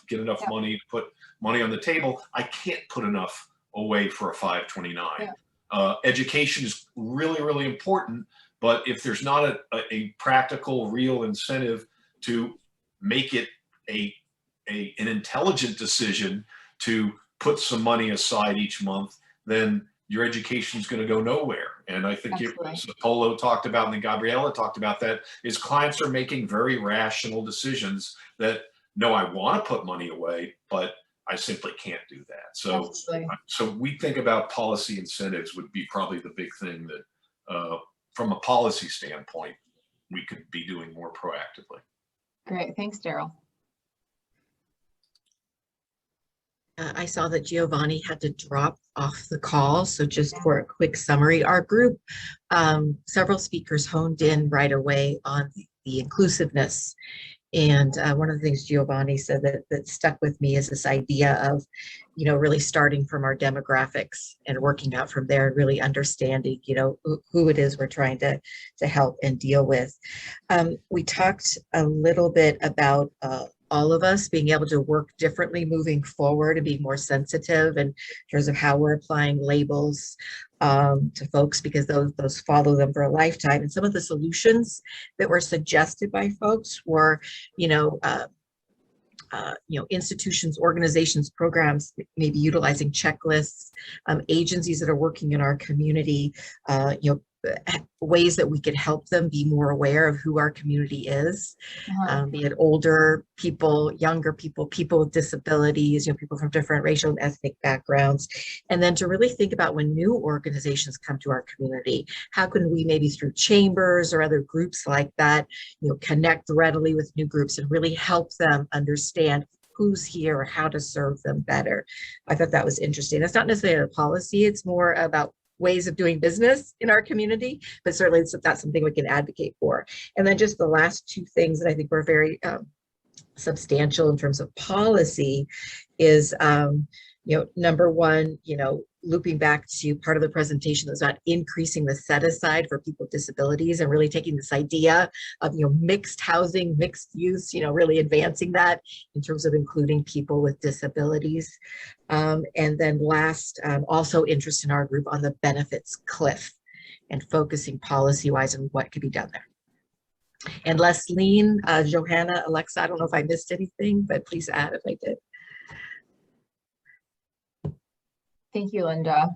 get enough money to put money on the table. I can't put enough away for a 529. Yeah. Education is really, really important, but if there's not a practical, real incentive to make it an intelligent decision to put some money aside each month, then your education is going to go nowhere. And I think Polo talked about, and then Gabriella talked about that, is clients are making very rational decisions that, no, I want to put money away, but I simply can't do that. So, so we think about policy incentives would be probably the big thing that, from a policy standpoint, we could be doing more proactively. Great, thanks, Daryl. I saw that Giovanni had to drop off the call. So just for a quick summary, our group, several speakers honed in right away on the inclusiveness And one of the things Giovanni said that stuck with me is this idea of, really starting from our demographics and working out from there and really understanding, who it is we're trying to help and deal with. We talked a little bit about all of us being able to work differently moving forward and being more sensitive in terms of how we're applying labels to folks, because those follow them for a lifetime. And some of the solutions that were suggested by folks were, institutions, organizations, programs, maybe utilizing checklists, agencies that are working in our community, ways that we could help them be more aware of who our community is, be it older people, younger people, people with disabilities, people from different racial and ethnic backgrounds. And then to really think about when new organizations come to our community, how can we maybe through chambers or other groups like that, connect readily with new groups and really help them understand who's here or how to serve them better. I thought that was interesting. That's not necessarily a policy, it's more about ways of doing business in our community, but certainly that's something we can advocate for. And then just the last two things that I think were very substantial in terms of policy is, number one, looping back to part of the presentation that was about increasing the set aside for people with disabilities and really taking this idea of, mixed housing, mixed use, really advancing that in terms of including people with disabilities. And then last, also interest in our group on the benefits cliff and focusing policy-wise on what could be done there. And Leslie, Johanna, Alexa, I don't know if I missed anything, but please add if I did. Thank you, Linda.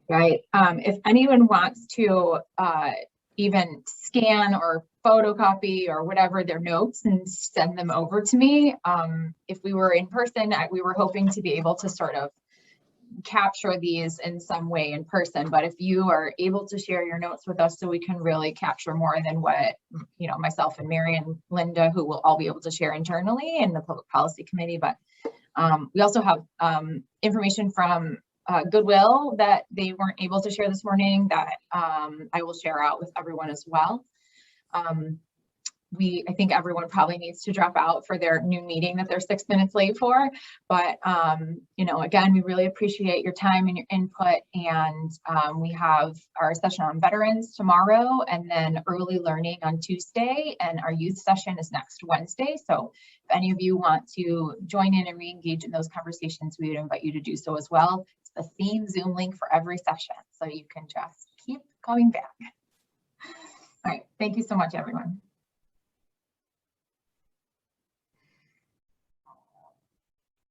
Right. If anyone wants to even scan or photocopy or whatever their notes and send them over to me, if we were in person, we were hoping to be able to sort of capture these in some way in person. But if you are able to share your notes with us so we can really capture more than what, myself and Mary and Linda, who will all be able to share internally in the Public Policy Committee. But we also have information from Goodwill that they weren't able to share this morning that I will share out with everyone as well. I think everyone probably needs to drop out for their new meeting that they're 6 minutes late for. But, again, we really appreciate your time and your input. And we have our session on veterans tomorrow, and then early learning on Tuesday. And our youth session is next Wednesday. So if any of you want to join in and re-engage in those conversations, we would invite you to do so as well. It's the same Zoom link for every session, so you can just keep coming back. All right. Thank you so much, everyone.